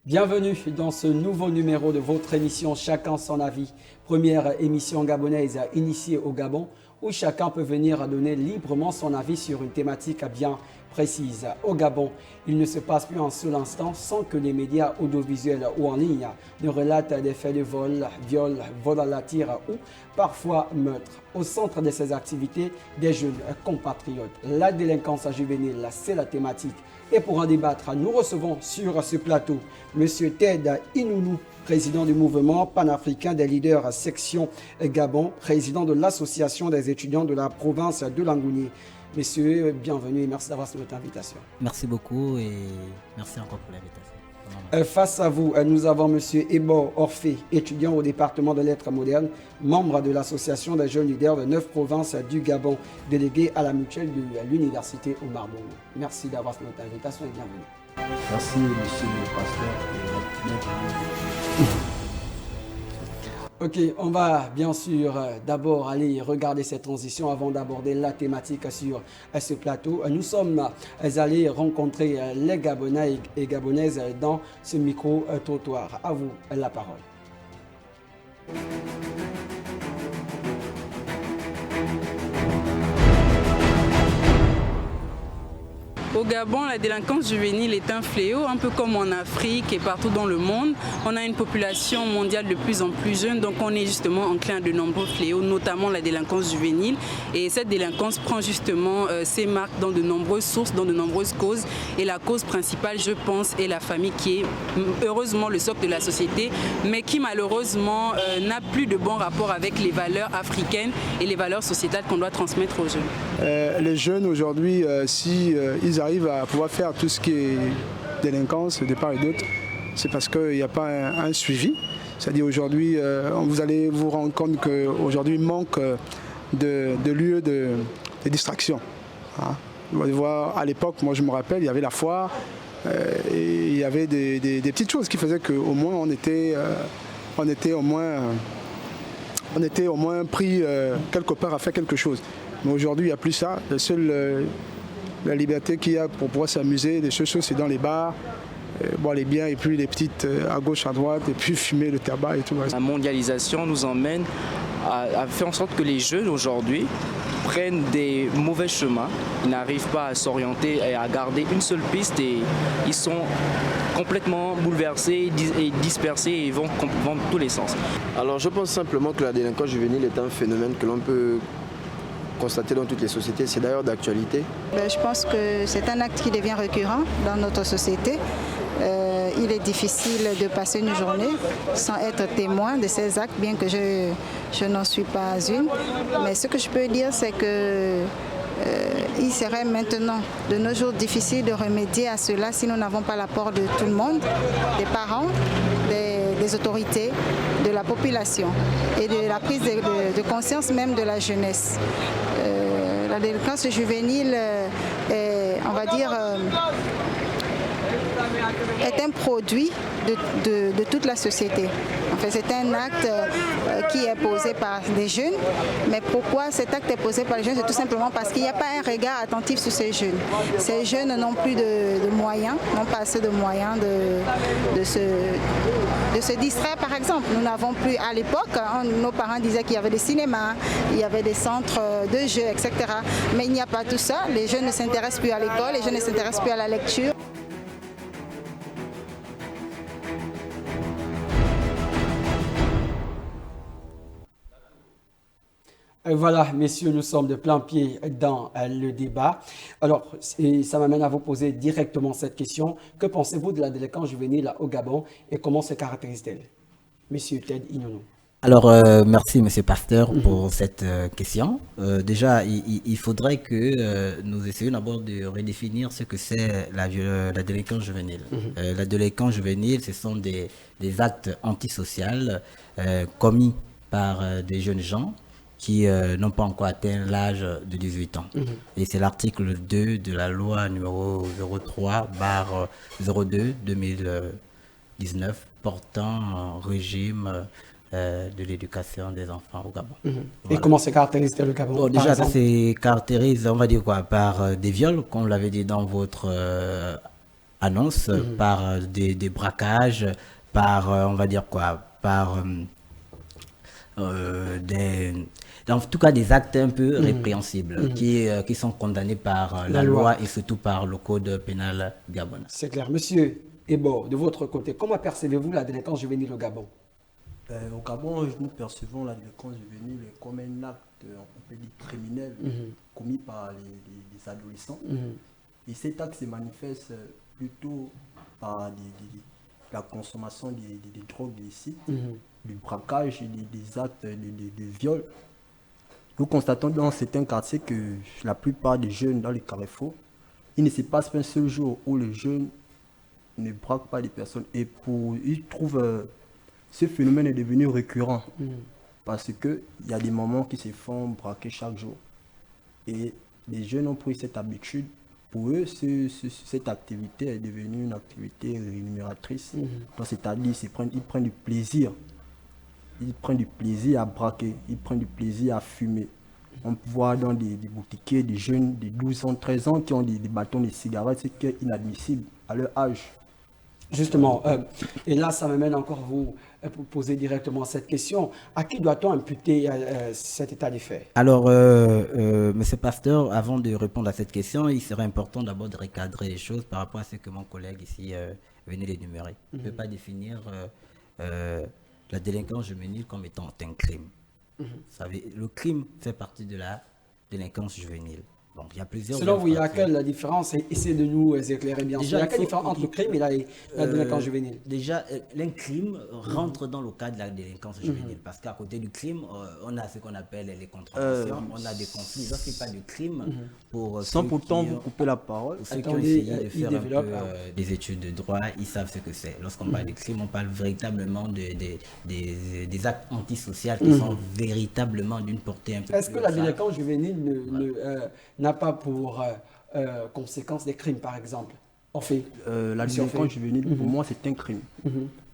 Bienvenue dans ce nouveau numéro de votre émission Chacun son avis. Première émission gabonaise initiée au Gabon où chacun peut venir donner librement son avis sur une thématique bien précise. Au Gabon, il ne se passe plus un seul instant sans que les médias audiovisuels ou en ligne ne relatent des faits de vol, viol, vol à la tire ou parfois meurtre. Au centre de ces activités, des jeunes compatriotes. La délinquance juvénile, c'est la thématique. Et pour en débattre, nous recevons sur ce plateau M. Ted Inounou, président du mouvement panafricain des leaders section Gabon, président de l'association des étudiants de la province de Langounié. Messieurs, bienvenue et merci d'avoir accepté notre invitation. Merci beaucoup et merci encore pour l'invitation. Face à vous, nous avons M. Ebo Orphée, étudiant au département de lettres modernes, membre de l'association des jeunes leaders de 9 provinces du Gabon, délégué à la mutuelle de l'université Omar Bongo. Merci d'avoir accepté notre invitation et bienvenue. Merci, monsieur le pasteur. Ok, on va bien sûr d'abord aller regarder cette transition avant d'aborder la thématique sur ce plateau. Nous sommes allés rencontrer les Gabonais et Gabonaises dans ce micro-trottoir. À vous la parole. Au Gabon, la délinquance juvénile est un fléau, un peu comme en Afrique et partout dans le monde. On a une population mondiale de plus en plus jeune, donc on est justement enclin à de nombreux fléaux, notamment la délinquance juvénile. Et cette délinquance prend justement ses marques dans de nombreuses sources, dans de nombreuses causes. Et la cause principale, je pense, est la famille qui est heureusement le socle de la société, mais qui malheureusement n'a plus de bon rapport avec les valeurs africaines et les valeurs sociétales qu'on doit transmettre aux jeunes. Les jeunes aujourd'hui, si ils arrivent à pouvoir faire tout ce qui est délinquance de part et d'autre, c'est parce qu'il n'y a pas un suivi. C'est-à-dire aujourd'hui, vous allez vous rendre compte qu'aujourd'hui, il manque de lieux de distraction. Hein. Vous allez voir, à l'époque, moi je me rappelle, il y avait la foire, et il y avait des petites choses qui faisaient qu'au moins on était au moins pris quelque part à faire quelque chose. Mais aujourd'hui, il n'y a plus ça. La liberté qu'il y a pour pouvoir s'amuser, les choses, c'est dans les bars, boire les biens et puis les petites à gauche, à droite, et puis fumer le tabac et tout. La mondialisation nous emmène à faire en sorte que les jeunes aujourd'hui prennent des mauvais chemins. Ils n'arrivent pas à s'orienter et à garder une seule piste et ils sont complètement bouleversés et dispersés et vont dans tous les sens. Alors je pense simplement que la délinquance juvénile est un phénomène que l'on peut constaté dans toutes les sociétés, c'est d'ailleurs d'actualité. Je pense que c'est un acte qui devient récurrent dans notre société. Il est difficile de passer une journée sans être témoin de ces actes, bien que je n'en suis pas une. Mais ce que je peux dire, c'est que il serait maintenant de nos jours difficile de remédier à cela si nous n'avons pas l'apport de tout le monde, des parents, des autorités, de la population et de la prise de conscience même de la jeunesse. La délinquance juvénile on va dire, est un produit de toute la société. En fait, c'est un acte qui est posé par des jeunes. Mais pourquoi cet acte est posé par les jeunes? C'est tout simplement parce qu'il n'y a pas un regard attentif sur ces jeunes. Ces jeunes n'ont plus de moyens, n'ont pas assez de moyens de se distraire, par exemple. Nous n'avons plus, à l'époque, nos parents disaient qu'il y avait des cinémas, il y avait des centres de jeux, etc. Mais il n'y a pas tout ça. Les jeunes ne s'intéressent plus à l'école, les jeunes ne s'intéressent plus à la lecture. Voilà, messieurs, nous sommes de plein pied dans le débat. Alors, ça m'amène à vous poser directement cette question. Que pensez-vous de la délinquance juvénile au Gabon et comment se caractérise-t-elle? Monsieur Ted Inounou. Alors, merci, monsieur Pasteur, pour cette question. Déjà, il faudrait que nous essayions d'abord de redéfinir ce que c'est la délinquance juvénile. La délinquance juvénile, ce sont des actes antisociaux commis par des jeunes gens qui n'ont pas encore atteint l'âge de 18 ans. Et c'est l'article 2 de la loi numéro 03/02/2019 portant régime de l'éducation des enfants au Gabon. Voilà. Et Voilà. comment se caractérise le Gabon? Bon, déjà, ça se caractérise, on va dire quoi, par des viols, comme on l'avait dit dans votre annonce par des braquages, par, on va dire quoi, par en tout cas des actes un peu répréhensibles qui sont condamnés par la loi et surtout par le code pénal gabonais. C'est clair. Monsieur Ebo, de votre côté, comment percevez-vous la délinquance juvénile au Gabon? Au Gabon, nous percevons la délinquance juvénile comme un acte, on peut dire, criminel commis par les adolescents. Et cet acte se manifeste plutôt par la consommation des drogues illicites, du braquage et des actes de viol. Nous constatons dans certains quartiers que la plupart des jeunes dans les carrefours, il ne se passe pas un seul jour où les jeunes ne braquent pas des personnes. Et ils trouvent ce phénomène est devenu récurrent parce qu'il y a des moments qui se font braquer chaque jour. Et les jeunes ont pris cette habitude. Pour eux, cette activité est devenue une activité rémunératrice. C'est-à-dire qu'ils prennent du plaisir. Ils prennent du plaisir à braquer, ils prennent du plaisir à fumer. On voit dans des boutiquiers des jeunes de 12 ans, 13 ans qui ont des bâtons de cigarettes, ce qui est inadmissible à leur âge. Justement, et là, ça m'amène encore vous poser directement cette question. À qui doit-on imputer cet état des faits? Alors, Monsieur Pasteur, avant de répondre à cette question, il serait important d'abord de recadrer les choses par rapport à ce que mon collègue ici venait d'énumérer. On ne peut pas définir la délinquance juvénile comme étant un crime. Vous savez, le crime fait partie de la délinquance juvénile. Donc, il y a plusieurs. Selon vous, il y a quelle différence? Essayez de nous éclairer bien sûr. Il y a quelle différence entre le crime et la délinquance juvénile? Déjà, un crime rentre dans le cadre de la délinquance juvénile. Parce qu'à côté du crime, on a ce qu'on appelle les contraventions, on a des conflits. Lorsqu'il n'y a pas de crime, pour sans pourtant vous couper la parole, ceux qui ont essayé de faire un peu des études de droit, ils savent ce que c'est. Lorsqu'on parle de crime, on parle véritablement des actes antisociaux qui sont véritablement d'une portée un peu plus. Est-ce que la délinquance juvénile n'a pas pour conséquence des crimes, par exemple? La délinquance juvénile, pour moi, c'est un crime.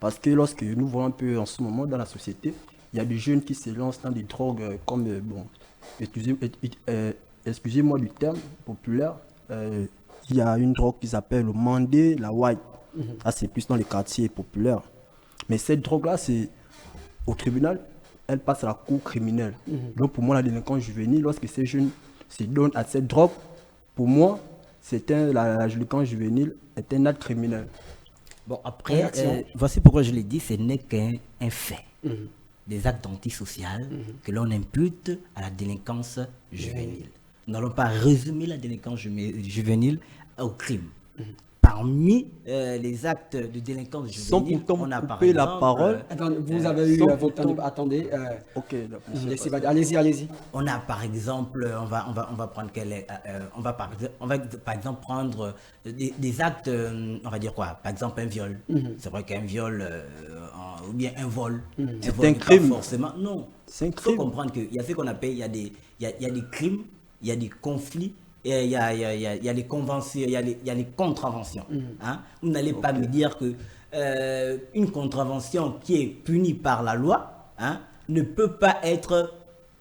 Parce que lorsque nous voyons un peu en ce moment dans la société, il y a des jeunes qui se lancent dans des drogues comme, excusez-moi du terme populaire, il y a une drogue qui s'appelle le mandé, la white. Là, c'est plus dans les quartiers populaires. Mais cette drogue-là, c'est au tribunal, elle passe à la cour criminelle. Donc pour moi, la délinquance juvénile, lorsque ces jeunes se donnent à cette drogue, pour moi, la délinquance juvénile est un acte criminel. Bon, après, voici pourquoi je l'ai dit, ce n'est qu'un fait. Des actes antisociaux que l'on impute à la délinquance juvénile. Nous n'allons pas résumer la délinquance juvénile au crime. Parmi les actes de délinquance juvénile, on a par exemple... la parole. Attendez, vous avez eu votre temps. Attendez. Ok. Allez-y. On a par exemple, on va prendre on va par exemple prendre des actes, on va dire quoi? Par exemple un viol. C'est vrai qu'un viol ou bien un vol. C'est un crime. Forcément, non. C'est un crime. Il faut comprendre qu'il y a ce qu'on appelle, il y a des crimes, il y a des conflits. Et il y a les conventions, il y a les contraventions. Vous n'allez pas me dire que une contravention qui est punie par la loi ne peut pas être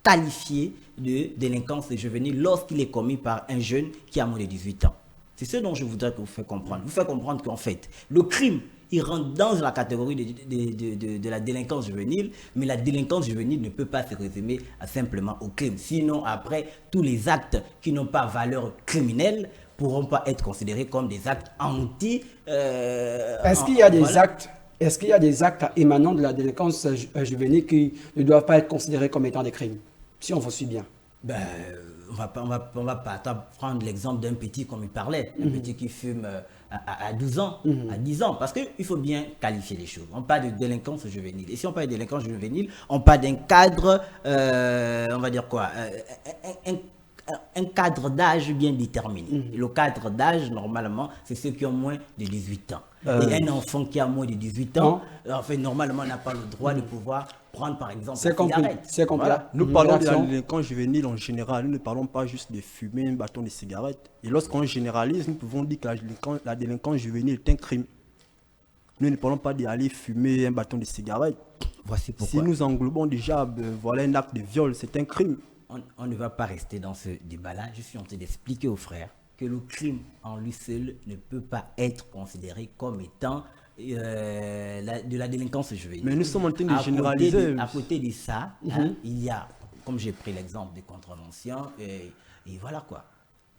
qualifiée de délinquance juvénile lorsqu'il est commis par un jeune qui a moins de 18 ans. C'est ce dont je voudrais vous faire comprendre. Vous faire comprendre qu'en fait, le crime, il rentre dans la catégorie de la délinquance juvénile, mais la délinquance juvénile ne peut pas se résumer simplement au crime. Sinon, après, tous les actes qui n'ont pas valeur criminelle ne pourront pas être considérés comme des actes Est-ce qu'il y a des actes émanant de la délinquance juvénile qui ne doivent pas être considérés comme étant des crimes, si on vous suit bien? On va pas prendre l'exemple d'un petit comme il parlait, un petit qui fume à 12 ans, à 10 ans, parce qu'il faut bien qualifier les choses. On parle de délinquance juvénile. Et si on parle de délinquance juvénile, on parle d'un cadre, on va dire quoi, un cadre d'âge bien déterminé. Le cadre d'âge, normalement, c'est ceux qui ont moins de 18 ans. Et un enfant qui a moins de 18 ans, normalement, n'a pas le droit de pouvoir prendre, par exemple, c'est compris. Voilà. Nous parlons de la délinquance juvénile en général. Nous ne parlons pas juste de fumer un bâton de cigarette. Et lorsqu'on généralise, nous pouvons dire que la délinquance juvénile est un crime. Nous ne parlons pas d'aller fumer un bâton de cigarette. Voici pourquoi. Si nous englobons déjà un acte de viol, c'est un crime. On ne va pas rester dans ce débat-là. Je suis en train d'expliquer aux frères que le crime en lui seul ne peut pas être considéré comme étant de la délinquance juvénile. Mais nous sommes en train de généraliser. À côté de ça, hein, il y a, comme j'ai pris l'exemple des contraventions, et voilà quoi.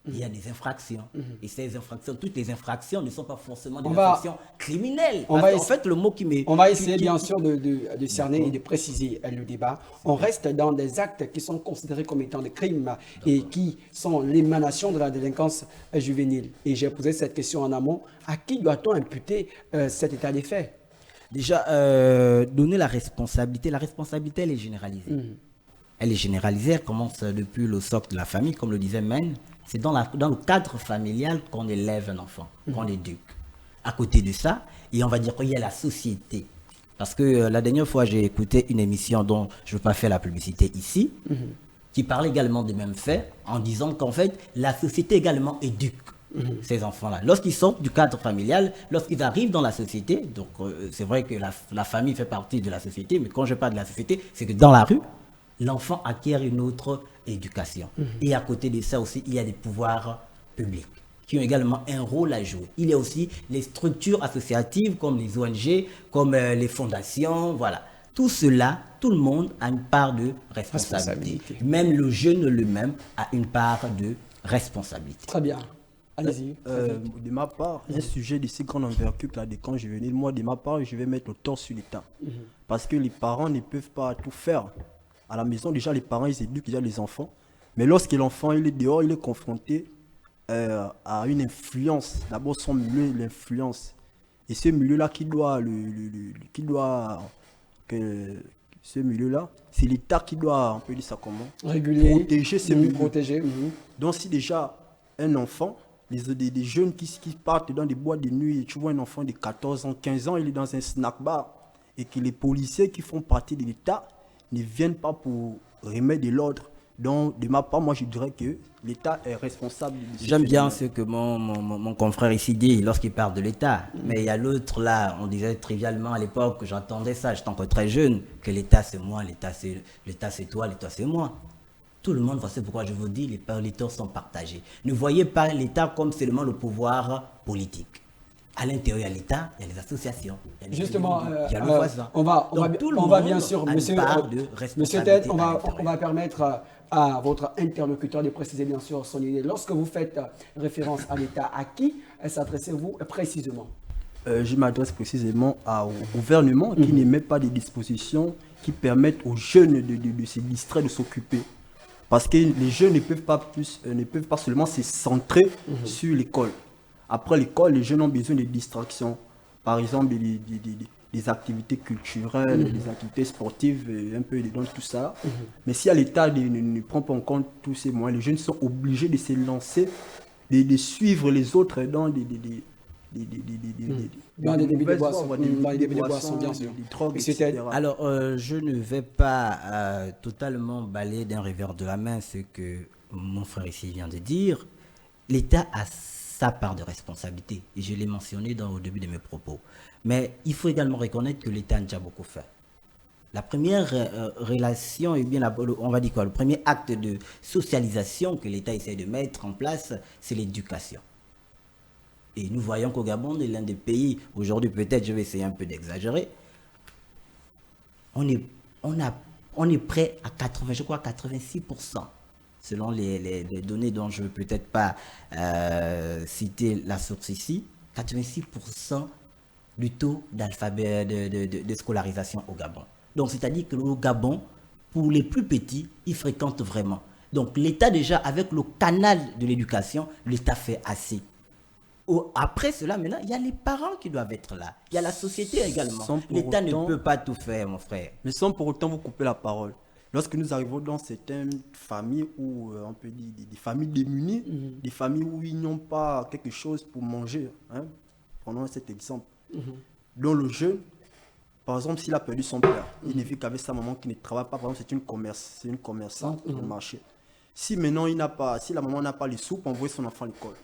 Il y a des infractions. Et ces infractions, toutes les infractions ne sont pas forcément des infractions criminelles. En fait, le mot qui met... On va essayer bien sûr de cerner et de préciser le débat. On reste dans des actes qui sont considérés comme étant des crimes et qui sont l'émanation de la délinquance juvénile. Et j'ai posé cette question en amont. À qui doit-on imputer cet état des faits? Déjà, donner la responsabilité, elle est généralisée. Elle est généralisée, elle commence depuis le socle de la famille, comme le disait Men. C'est dans le cadre familial qu'on élève un enfant, qu'on l'éduque. À côté de ça, et on va dire qu'il y a la société. Parce que la dernière fois, j'ai écouté une émission dont je ne veux pas faire la publicité ici, qui parle également des mêmes faits, en disant qu'en fait, la société également éduque ces enfants-là. Lorsqu'ils sortent du cadre familial, lorsqu'ils arrivent dans la société, donc c'est vrai que la famille fait partie de la société, mais quand je parle de la société, c'est que dans la rue, l'enfant acquiert une autre éducation. Et à côté de ça aussi, il y a des pouvoirs publics qui ont également un rôle à jouer. Il y a aussi les structures associatives comme les ONG, comme les fondations, voilà. Tout cela, tout le monde a une part de responsabilité. Même le jeune lui-même a une part de responsabilité. Très bien. Allez-y. De ma part, un sujet de si grande envergure que la délinquance juvénile, moi, de ma part, je vais mettre le tort sur l'État. Parce que les parents ne peuvent pas tout faire. À la maison, déjà, les parents, ils éduquent déjà les enfants. Mais lorsque l'enfant il est dehors, il est confronté à une influence. D'abord, son milieu, l'influence. Et ce milieu-là, ce milieu-là, c'est l'État qui doit, on peut dire ça comment, réguler, protéger ce milieu. Protéger. Donc, si déjà un enfant, des jeunes qui partent dans des boîtes de nuit, et tu vois un enfant de 14 ans, 15 ans, il est dans un snack bar, et que les policiers qui font partie de l'État ne viennent pas pour remettre de l'ordre. Donc, de ma part, moi, je dirais que l'État est responsable. J'aime bien ce que mon confrère ici dit lorsqu'il parle de l'État. Mais il y a l'autre là, on disait trivialement à l'époque, j'entendais ça, j'étais encore très jeune, que l'État c'est moi, l'État c'est toi, l'État c'est moi. Tout le monde, c'est pourquoi je vous dis, les torts sont partagés. Ne voyez pas l'État comme seulement le pouvoir politique. À l'intérieur de l'État, il y a les associations, il y a les justement, il y a le voisin. On va bien sûr, monsieur Ted, on va permettre à votre interlocuteur de préciser bien sûr son idée. Lorsque vous faites référence à l'État, à qui s'adressez-vous précisément? Je m'adresse précisément au gouvernement qui n'émet pas des dispositions qui permettent aux jeunes de se distraire, de s'occuper. Parce que les jeunes ne peuvent pas seulement se centrer sur l'école. Après l'école, les jeunes ont besoin de distractions. Par exemple, des activités culturelles, des activités sportives, un peu dans tout ça. Mais si l'État ne prend pas en compte tous ces moyens, les jeunes sont obligés de se lancer, de suivre les autres dans des débits de boissons, bien sûr. Des drogues, etc. Alors, je ne vais pas totalement balayer d'un revers de la main ce que mon frère ici vient de dire. L'État a sa part de responsabilité, et je l'ai mentionné au début de mes propos. Mais il faut également reconnaître que l'État a déjà beaucoup fait. La première relation, on va dire quoi, le premier acte de socialisation que l'État essaie de mettre en place, c'est l'éducation. Et nous voyons qu'au Gabon, est l'un des pays, aujourd'hui peut-être je vais essayer un peu d'exagérer, on est prêt à 86%, selon les données dont je ne veux peut-être pas citer la source ici, 86% du taux d'alphabet de scolarisation au Gabon. Donc c'est-à-dire que le Gabon, pour les plus petits, ils fréquentent vraiment. Donc l'État déjà, avec le canal de l'éducation, l'État fait assez. Après cela, maintenant, il y a les parents qui doivent être là. Il y a la société également. L'État ne peut pas tout faire, mon frère. Mais sans pour autant vous couper la parole. Lorsque nous arrivons dans certaines familles où, on peut dire, des familles démunies, des familles où ils n'ont pas quelque chose pour manger, hein, prenons cet exemple, dont le jeune, par exemple, s'il a perdu son père, il ne vit qu'avec sa maman qui ne travaille pas, par exemple, c'est une commerçante au marché. Si maintenant, si la maman n'a pas les sous pour envoyer son enfant à l'école,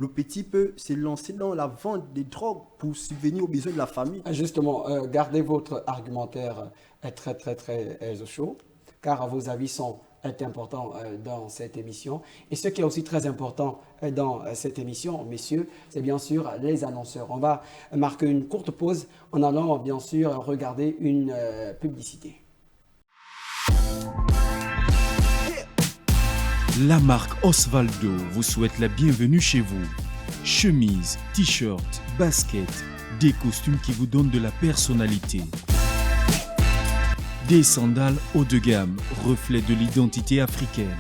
le petit peut se lancer dans la vente des drogues pour subvenir aux besoins de la famille. Justement, gardez votre argumentaire très, très, très au chaud, car vos avis sont est important dans cette émission. Et ce qui est aussi très important dans cette émission, messieurs, c'est bien sûr les annonceurs. On va marquer une courte pause en allant bien sûr regarder une publicité. La marque Osvaldo vous souhaite la bienvenue chez vous. Chemises, t-shirts, baskets, des costumes qui vous donnent de la personnalité. Des sandales haut de gamme, reflet de l'identité africaine.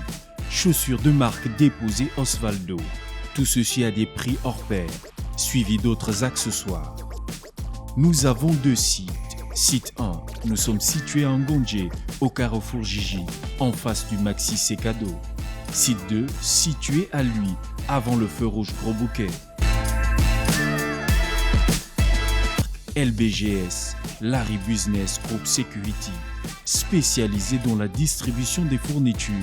Chaussures de marque déposées Osvaldo. Tout ceci à des prix hors pair, suivi d'autres accessoires. Nous avons 2 sites. Site 1, nous sommes situés à Ngondje, au carrefour Gigi, en face du Maxi Secado. Site 2, situé à Lui, avant le feu rouge Gros Bouquet. LBGS, Larry Business Group Security, spécialisé dans la distribution des fournitures,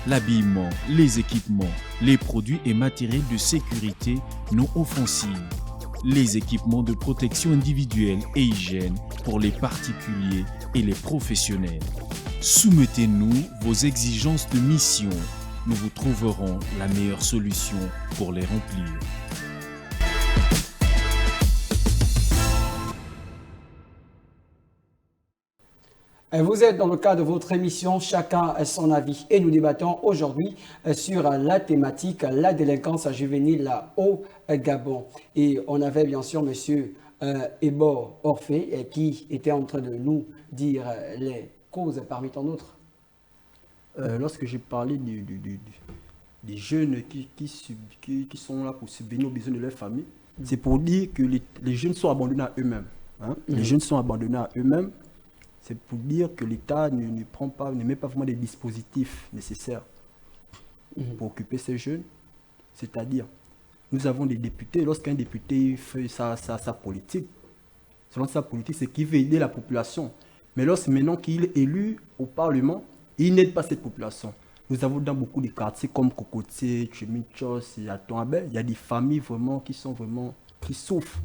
l'habillement, les équipements, les produits et matériels de sécurité non offensifs, les équipements de protection individuelle et hygiène pour les particuliers et les professionnels. Soumettez-nous vos exigences de mission. Nous vous trouverons la meilleure solution pour les remplir. Vous êtes dans le cadre de votre émission Chacun son avis et nous débattons aujourd'hui sur la thématique la délinquance juvénile au Gabon. Et on avait bien sûr M. Ebor Orphée qui était en train de nous dire les causes parmi tant d'autres. Lorsque j'ai parlé des jeunes qui sont là pour subvenir aux besoins de leur famille, c'est pour dire que les jeunes sont abandonnés à eux-mêmes. Hein? Les jeunes sont abandonnés à eux-mêmes. C'est pour dire que l'État ne met pas vraiment des dispositifs nécessaires pour occuper ces jeunes. C'est-à-dire, nous avons des députés. Lorsqu'un député fait sa politique, selon sa politique, c'est qu'il veut aider la population. Mais maintenant qu'il est élu au Parlement, il n'aide pas cette population. Nous avons dans beaucoup de quartiers comme Cocotier, Chemichos, il y a Tombé, il y a des familles vraiment qui souffrent.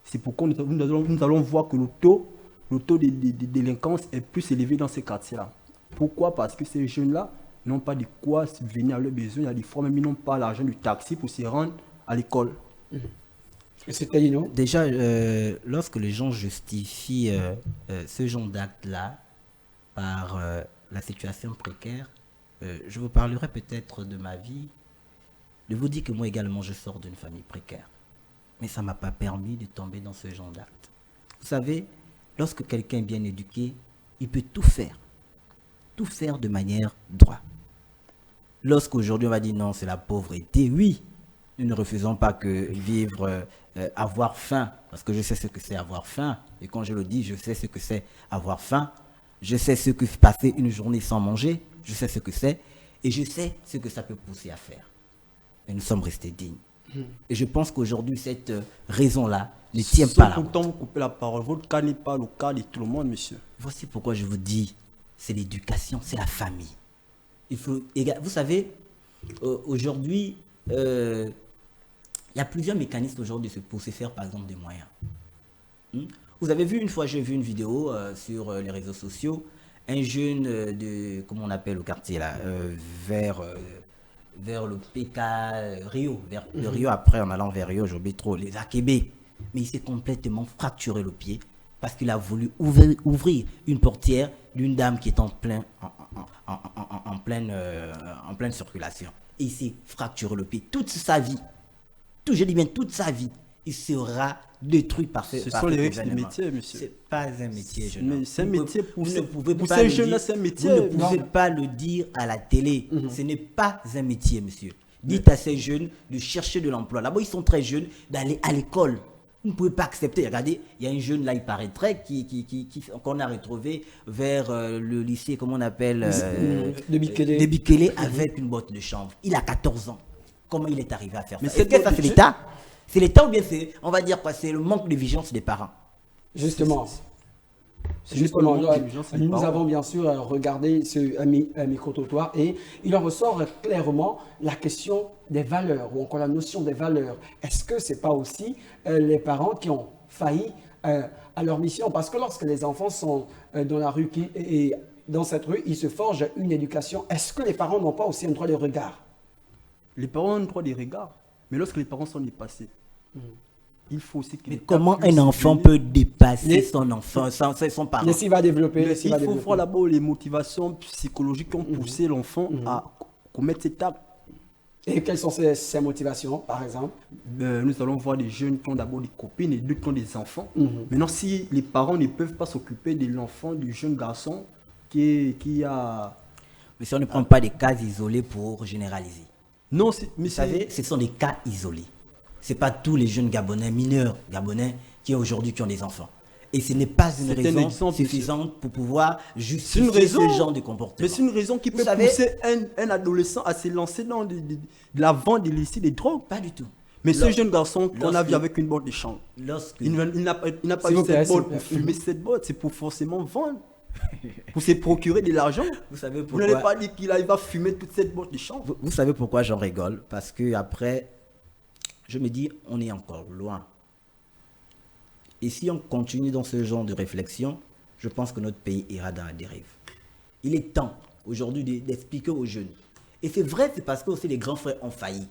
C'est pourquoi nous allons voir que le taux de délinquance est plus élevé dans ces quartiers-là. Pourquoi? Parce que ces jeunes-là n'ont pas de quoi subvenir à leurs besoins. Il y a des fois même ils n'ont pas l'argent du taxi pour se rendre à l'école. Déjà, lorsque les gens justifient ce genre d'acte-là par la situation précaire, je vous parlerai peut-être de ma vie. Je vous dis que moi également, je sors d'une famille précaire. Mais ça ne m'a pas permis de tomber dans ce genre d'acte. Vous savez, lorsque quelqu'un est bien éduqué, il peut tout faire de manière droite. Lorsqu'aujourd'hui on va dire non, c'est la pauvreté, oui, nous ne refusons pas que vivre, avoir faim, parce que je sais ce que c'est avoir faim, et quand je le dis, je sais ce que c'est avoir faim, je sais ce que c'est passer une journée sans manger, je sais ce que c'est, et je sais ce que ça peut pousser à faire. Mais nous sommes restés dignes. Et je pense qu'aujourd'hui, cette raison-là ne tient pas là. Pourtant, vous coupez la parole. Votre cas n'est pas le cas de tout le monde, monsieur. Voici pourquoi je vous dis, c'est l'éducation, c'est la famille. Vous savez, aujourd'hui, il y a plusieurs mécanismes aujourd'hui pour se faire, par exemple, des moyens. Vous avez vu, une fois, j'ai vu une vidéo sur les réseaux sociaux, un jeune de, comment on appelle le quartier là, vers le PK Rio, vers le Rio, après en allant vers Rio, j'oublie trop, les Akébé. Mais il s'est complètement fracturé le pied parce qu'il a voulu ouvrir une portière d'une dame qui est en pleine circulation. Et il s'est fracturé le pied. Toute sa vie, je dis bien toute sa vie, il sera détruit par ce sont les risques du métier, monsieur. Ce n'est pas un métier, jeune homme. C'est un métier pour ces jeunes-là, c'est un métier. Vous ne pouvez pas le dire à la télé. Ce n'est pas un métier, monsieur. Dites à ces jeunes de chercher de l'emploi. Là-bas, ils sont très jeunes, d'aller à l'école. Vous ne pouvez pas accepter. Regardez, il y a un jeune là, il paraîtrait, qu'on a retrouvé vers le lycée, comment on appelle de Bikele, avec une boîte de chanvre. Il a 14 ans. Comment il est arrivé à faire ça? Est-ce que ça, c'est l'État? C'est l'État ou bien c'est, on va dire quoi, c'est le manque de vigilance des parents? Justement. Nous avons bien sûr regardé ce micro-trottoir et il en ressort clairement la question des valeurs ou encore la notion des valeurs. Est-ce que ce n'est pas aussi les parents qui ont failli à leur mission? Parce que lorsque les enfants sont dans la rue et dans cette rue, ils se forgent une éducation. Est-ce que les parents n'ont pas aussi un droit de regard? Les parents ont un droit de regard, mais lorsque les parents sont dépassés, il faut aussi que Mais l'État comment puisse un enfant venir- peut dépasser Les- son enfant, son parent? Laissez va développer. Mais Laissez il va faut développer. voir d'abord les motivations psychologiques qui ont poussé l'enfant à commettre cet acte. Et quelles sont ces motivations, par exemple? Nous allons voir des jeunes qui ont d'abord des copines et d'autres qui ont des enfants. Maintenant, si les parents ne peuvent pas s'occuper de l'enfant, du jeune garçon qui a... Mais si on ne prend pas des cas isolés pour généraliser. Non, mais Vous savez, ce sont des cas isolés. Ce n'est pas tous les jeunes Gabonais, mineurs Gabonais, qui aujourd'hui qui ont des enfants. Et ce n'est pas une C'est un raison exemple, suffisante pour pouvoir C'est justifier une raison. ce genre de comportement. Mais c'est une raison qui Vous peut savez- pousser un adolescent à se lancer dans de la vente illicite des drogues. Pas du tout. Mais ce Lors- jeune garçon qu'on a lorsque- vu avec une boîte de chanvre, Lorsque... il n'a pas S'il eu vous plaît, cette s'il vous boîte plaît. pour fumer cette boîte, c'est pour forcément vendre. Pour se procurer de l'argent. Vous savez Vous pourquoi n'allez pas dire qu'il va fumer toute cette boîte de chanvre. Vous savez pourquoi j'en rigole? Parce que après, je me dis, on est encore loin. Et si on continue dans ce genre de réflexion, je pense que notre pays ira dans la dérive. Il est temps aujourd'hui d'expliquer aux jeunes. Et c'est vrai, c'est parce que aussi les grands frères ont failli.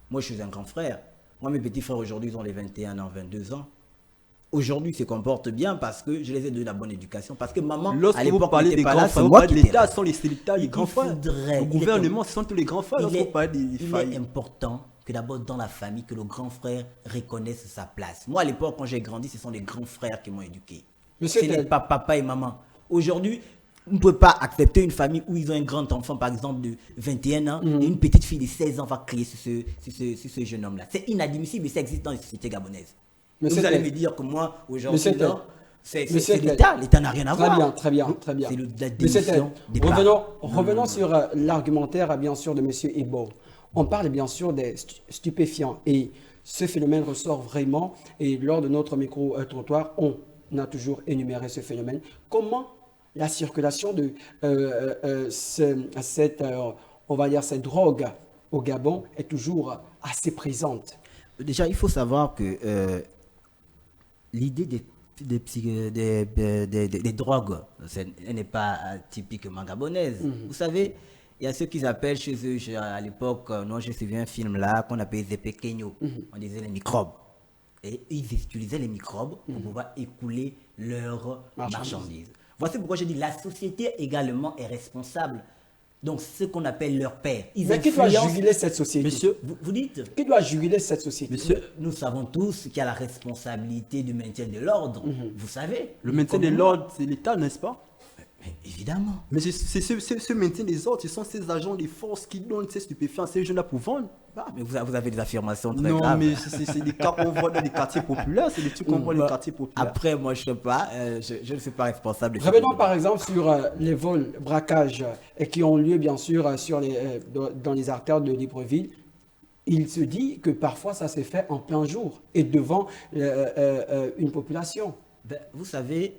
Moi, je suis un grand frère. Moi, mes petits frères aujourd'hui, ils ont les 21 ans, 22 ans. Aujourd'hui, ils se comportent bien parce que je les ai donné la bonne éducation. Parce que maman, à Lorsque vous l'époque, parlez n'était des pas grands là, frères, c'est vous moi parlez qui de étais l'État, là. ce sont les grands frères. Le gouvernement, ce sont tous les grands frères. Lorsque vous parlez des Il failles. est important que d'abord dans la famille, que le grand frère reconnaisse sa place. Moi, à l'époque, quand j'ai grandi, ce sont les grands frères qui m'ont éduqué. Monsieur Ce n'est Tel. pas papa et maman. Aujourd'hui, on ne peut pas accepter une famille où ils ont un grand enfant, par exemple, de 21 ans, et une petite fille de 16 ans va crier sur ce jeune homme-là. C'est inadmissible et ça existe dans les sociétés gabonaises. Monsieur Vous allez Tel. me dire que moi, aujourd'hui, Monsieur Tel. non, c'est Monsieur Tel. l'État. L'État n'a rien à Très voir. bien, très bien, très bien. C'est la Monsieur démission Ted, des parents. revenons sur l'argumentaire, bien sûr, de M. Ebo. On parle bien sûr des stupéfiants et ce phénomène ressort vraiment. Et lors de notre micro-trottoir, on a toujours énuméré ce phénomène. Comment la circulation de on va dire, cette drogue au Gabon est toujours assez présente? Déjà, il faut savoir que l'idée des drogues, elle n'est pas typiquement gabonaise. Vous savez, il y a ceux qu'ils appellent chez eux, à l'époque, moi j'ai suivi un film là qu'on appelait les pequeños, on disait les microbes. Et ils utilisaient les microbes pour pouvoir écouler leurs marchandises. Voici pourquoi je dis la société également est responsable. Donc, ce qu'on appelle leur père. Ils Mais qui doit influencent- juguler cette société? Monsieur, vous dites Qui doit juguler cette société? monsieur, nous savons tous qu'il y a la responsabilité du maintien de l'ordre. Vous savez. le maintien de Comme- l'ordre, c'est l'État, n'est-ce pas? Mais évidemment. Mais c'est ce maintien des ordres, ce sont ces agents des forces qui donnent ces stupéfiants à ces jeunes-là pour vendre. Ah, mais vous avez des affirmations très Non, graves. mais c'est des cas qu'on voit dans les quartiers populaires, c'est des trucs qu'on voit dans les quartiers populaires. Après, moi, je ne sais pas. Je ne suis pas responsable. de ce Revenons que- par exemple sur les vols, braquages qui ont lieu bien sûr dans les artères de Libreville. Il se dit que parfois ça s'est fait en plein jour et devant une population. Ben, vous savez,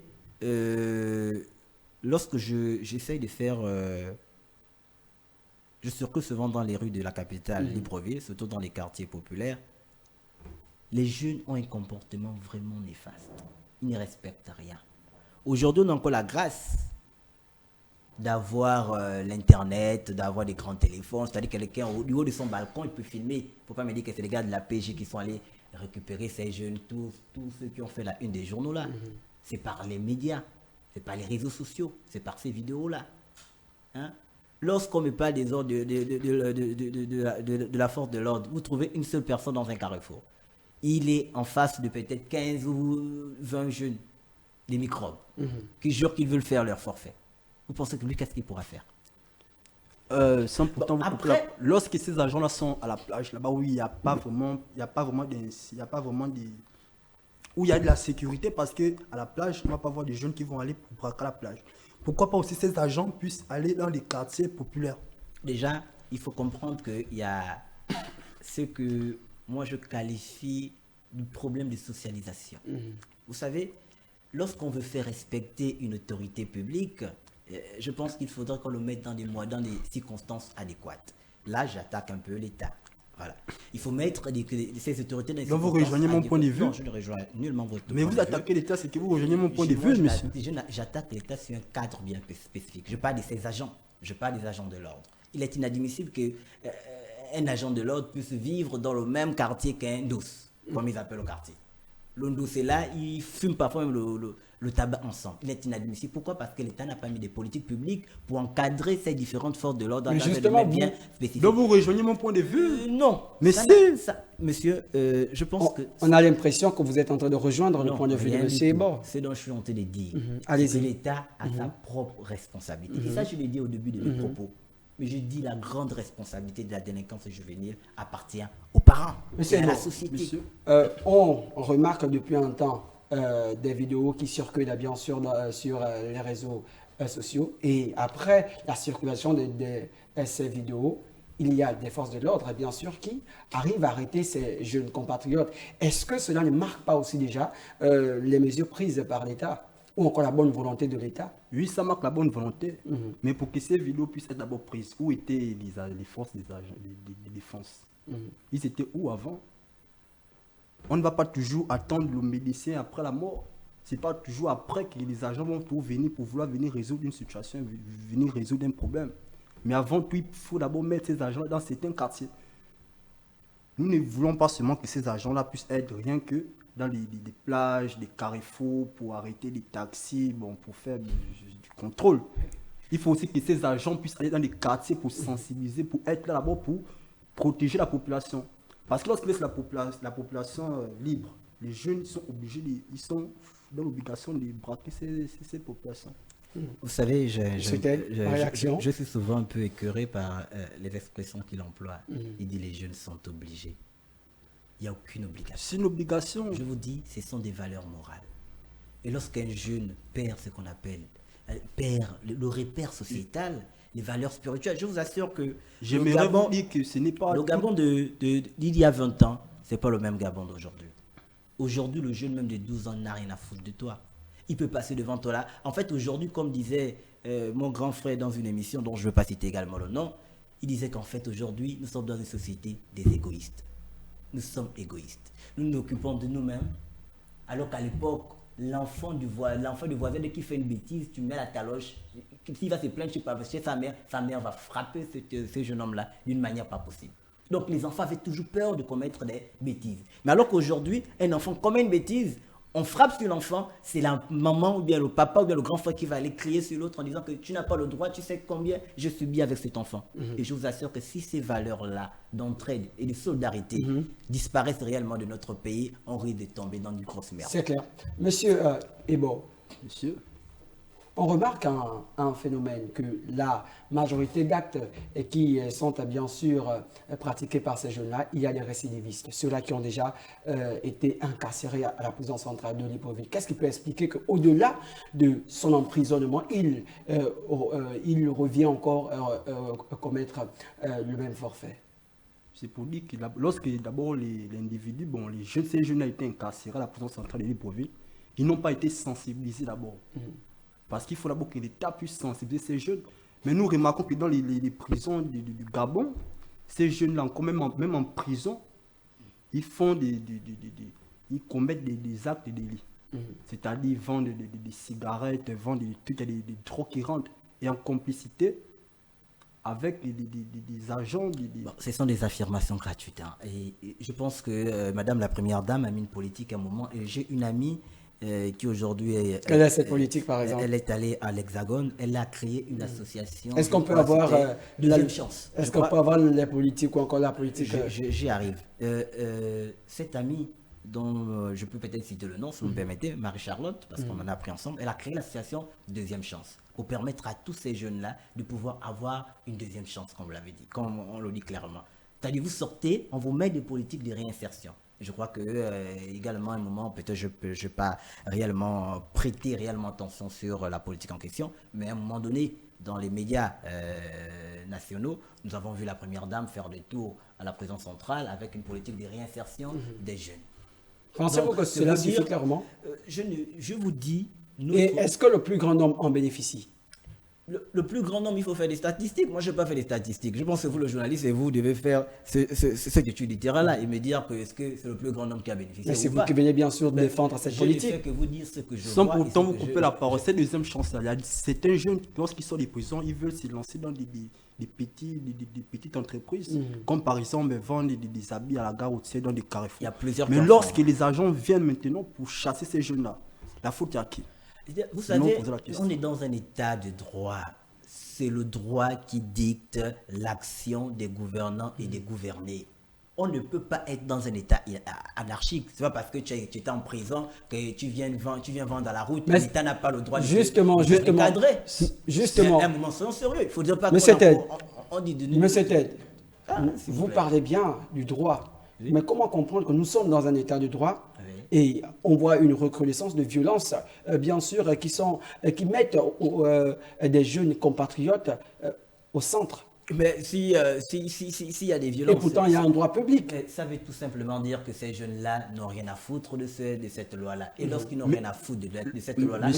lorsque j'essaye de faire... je circule souvent dans les rues de la capitale, Libreville, surtout dans les quartiers populaires. Les jeunes ont un comportement vraiment néfaste. Ils ne respectent rien. Aujourd'hui, on a encore la grâce d'avoir l'Internet, d'avoir des grands téléphones. C'est-à-dire que quelqu'un, au haut de son balcon, il peut filmer. Il ne faut pas me dire que c'est les gars de la PJ qui sont allés récupérer ces jeunes, tous ceux qui ont fait la une des journaux là. C'est par les médias, c'est par les réseaux sociaux, c'est par ces vidéos-là. Hein? Lorsqu'on me parle des ordres de la force de l'ordre, vous trouvez une seule personne dans un carrefour. Il est en face de peut-être 15 ou 20 jeunes, des microbes, qui jurent qu'ils veulent faire leur forfait. Vous pensez que lui, qu'est-ce qu'il pourra faire? Sans pourtant Bon, vous couper après- lorsque ces agents-là sont à la plage, là-bas où il n'y a pas vraiment, où il y a de la sécurité, parce que à la plage, on ne va pas voir des jeunes qui vont aller pour braquer à la plage. Pourquoi pas aussi ces agents puissent aller dans les quartiers populaires? Déjà, il faut comprendre qu'il y a ce que moi je qualifie de problème de socialisation. Vous savez, lorsqu'on veut faire respecter une autorité publique, je pense qu'il faudra qu'on le mette dans des circonstances adéquates. Là, j'attaque un peu l'État. Voilà. Il faut mettre ces autorités dans Donc vous rejoignez mon point de vue. Non, je ne rejoins nullement votre point Mais de vous vue. attaquez l'État, c'est que vous rejoignez mon point de vue, monsieur. J'attaque l'État sur un cadre bien spécifique. Je parle de ses agents. Je parle des agents de l'ordre. Il est inadmissible qu'un agent de l'ordre puisse vivre dans le même quartier qu'un douce, comme ils appellent au quartier. Le douce est là, ils fument parfois même le tabac ensemble. Il est inadmissible. Pourquoi? Parce que l'État n'a pas mis des politiques publiques pour encadrer ces différentes forces de l'ordre dans un domaine bien spécifique. Donc vous rejoignez mon point de vue? Non. Mais monsieur, je pense que... On a l'impression que vous êtes en train de rejoindre le point de vue de M. Ebo. C'est dont je suis en train de dire. Allez-y. Que l'État a sa propre responsabilité. Et ça, je l'ai dit au début de mes propos. Mais je dis la grande responsabilité de la délinquance juvénile appartient aux parents et à la société. On remarque depuis un temps des vidéos qui circulent bien sûr sur les réseaux sociaux. Et après la circulation de ces vidéos, il y a des forces de l'ordre, bien sûr, qui arrivent à arrêter ces jeunes compatriotes. Est-ce que cela ne marque pas aussi déjà les mesures prises par l'État ou encore la bonne volonté de l'État? Oui, ça marque la bonne volonté. Mais pour que ces vidéos puissent être d'abord prises, où étaient les forces de défense? Ils étaient où avant? On ne va pas toujours attendre le médecin après la mort. Ce n'est pas toujours après que les agents vont vouloir venir résoudre une situation, venir résoudre un problème. Mais avant tout, il faut d'abord mettre ces agents dans certains quartiers. Nous ne voulons pas seulement que ces agents-là puissent être rien que dans les plages, des carrefours, pour arrêter les taxis, pour faire du contrôle. Il faut aussi que ces agents puissent aller dans les quartiers pour sensibiliser, pour être là d'abord pour protéger la population. Parce que lorsqu'ils laissent la population libre, les jeunes sont obligés, ils sont dans l'obligation de braquer ces populations. Vous savez, je suis souvent un peu écœuré par les expressions qu'il emploie. Il dit les jeunes sont obligés. Il n'y a aucune obligation. C'est une obligation. Je vous dis, ce sont des valeurs morales. Et lorsqu'un jeune perd ce qu'on appelle, perd le repère sociétal, les valeurs spirituelles, je vous assure que j'aimerais vous dire que ce n'est pas... Le Gabon d'il y a 20 ans, ce n'est pas le même Gabon d'aujourd'hui. Aujourd'hui, le jeune même de 12 ans n'a rien à foutre de toi. Il peut passer devant toi là. En fait, aujourd'hui, comme disait mon grand frère dans une émission dont je ne veux pas citer également le nom, il disait qu'en fait, aujourd'hui, nous sommes dans une société des égoïstes. Nous sommes égoïstes. Nous nous occupons de nous-mêmes, alors qu'à l'époque, l'enfant du voisin dès qu'il fait une bêtise, tu mets la taloche, s'il va se plaindre chez sa mère va frapper ce jeune homme-là d'une manière pas possible. Donc les enfants avaient toujours peur de commettre des bêtises. Mais alors qu'aujourd'hui, un enfant commet une bêtise, on frappe sur l'enfant, c'est la maman ou bien le papa ou bien le grand frère qui va aller crier sur l'autre en disant que tu n'as pas le droit, tu sais combien je subis avec cet enfant. Et je vous assure que si ces valeurs-là d'entraide et de solidarité disparaissent réellement de notre pays, on risque de tomber dans une grosse merde. C'est clair. Monsieur Ebo, monsieur, on remarque un phénomène que la majorité d'actes qui sont bien sûr pratiqués par ces jeunes-là, il y a des récidivistes, ceux-là qui ont déjà été incarcérés à la prison centrale de Libreville. Qu'est-ce qui peut expliquer qu'au-delà de son emprisonnement, il revient encore commettre le même forfait? C'est pour dire que lorsque d'abord l'individu, ces jeunes ont été incarcérés à la prison centrale de Libreville, ils n'ont pas été sensibilisés d'abord. Parce qu'il faut d'abord que l'État puisse sensibiliser ces jeunes. Mais nous remarquons que dans les prisons du Gabon, ces jeunes-là, même en prison, ils commettent des actes de délit. C'est-à-dire ils vendent des cigarettes, vendent des trucs, des drogues qui rentrent. Et en complicité avec des agents. Ce sont des affirmations gratuites. Et je pense que Madame la Première Dame a mis une politique à un moment. Et j'ai une amie qui aujourd'hui est... Quelle est cette politique, par exemple? Elle est allée à l'Hexagone, elle a créé une association... Est-ce qu'on peut avoir deuxième chance? Est-ce qu'on peut avoir les politiques ou encore la politique? J'y arrive. Cette amie, dont je peux peut-être citer le nom, si vous me permettez, Marie-Charlotte, parce qu'on en a appris ensemble, elle a créé l'association Deuxième Chance, pour permettre à tous ces jeunes-là de pouvoir avoir une deuxième chance, comme vous l'avez dit, comme on le dit clairement. C'est-à-dire, vous sortez, on vous met des politiques de réinsertion. Je crois que également à un moment, peut-être je ne vais pas réellement prêter réellement attention sur la politique en question, mais à un moment donné, dans les médias nationaux, nous avons vu la Première Dame faire des tours à la prison centrale avec une politique de réinsertion des jeunes. Pensez-vous que cela suffit clairement? Je vous dis... Et est-ce que le plus grand nombre en bénéficie? le plus grand nombre, il faut faire des statistiques. Moi, je n'ai pas fait des statistiques. Je pense que vous, le journaliste, et vous devez faire cette étude du terrain-là et me dire que est-ce que c'est le plus grand nombre qui a bénéficié. Mais c'est vous qui venez bien sûr de défendre cette politique. Je ne fais que vous dire ce que je Sans vois. pourtant vous couper la parole. Cette deuxième chance-là, il y a certains jeunes, lorsqu'ils sortent des prisons, ils veulent se lancer dans des petites entreprises, comme par exemple vendre des habits à la gare routière dans des carrefours. Il y a plusieurs Mais lorsque les agents viennent maintenant pour chasser ces jeunes-là, la faute est à qui? Vous savez, on est dans un état de droit. C'est le droit qui dicte l'action des gouvernants et des gouvernés. On ne peut pas être dans un état anarchique. C'est pas parce que tu es en prison que tu viens vendre à la route. Mais l'État n'a pas le droit de cadrer. Justement. C'est un moment sérieux. Il faut dire pas Monsieur Ted, Monsieur Ted, vous parlez bien du droit. Oui. Mais comment comprendre que nous sommes dans un état de droit et on voit une recrudescence de violences, bien sûr, qui mettent des jeunes compatriotes au centre. Mais s'il y a des violences... Et pourtant, il y a un droit public. Ça veut tout simplement dire que ces jeunes-là n'ont rien à foutre de cette loi-là. Et lorsqu'ils n'ont rien à foutre de cette loi-là,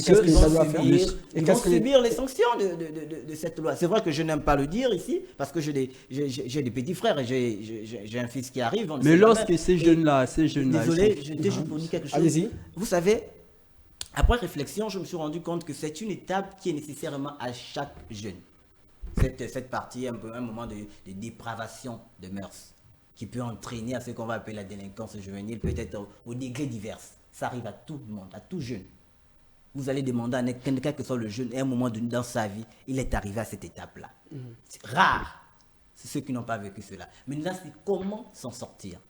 ils vont subir les sanctions de cette loi. C'est vrai que je n'aime pas le dire ici, parce que j'ai des petits frères et j'ai un fils qui arrive. Mais lorsque ces jeunes-là... Désolé, j'étais juste pour dire quelque chose. Allez-y. Vous savez, après réflexion, je me suis rendu compte que c'est une étape qui est nécessairement à chaque jeune. Cette partie, un moment de dépravation de mœurs qui peut entraîner à ce qu'on va appeler la délinquance juvénile, peut-être au degré divers. Ça arrive à tout le monde, à tout jeune. Vous allez demander à quelqu'un que soit le jeune, à un moment donné dans sa vie, il est arrivé à cette étape-là. C'est rare. C'est ceux qui n'ont pas vécu cela. Maintenant, c'est comment s'en sortir.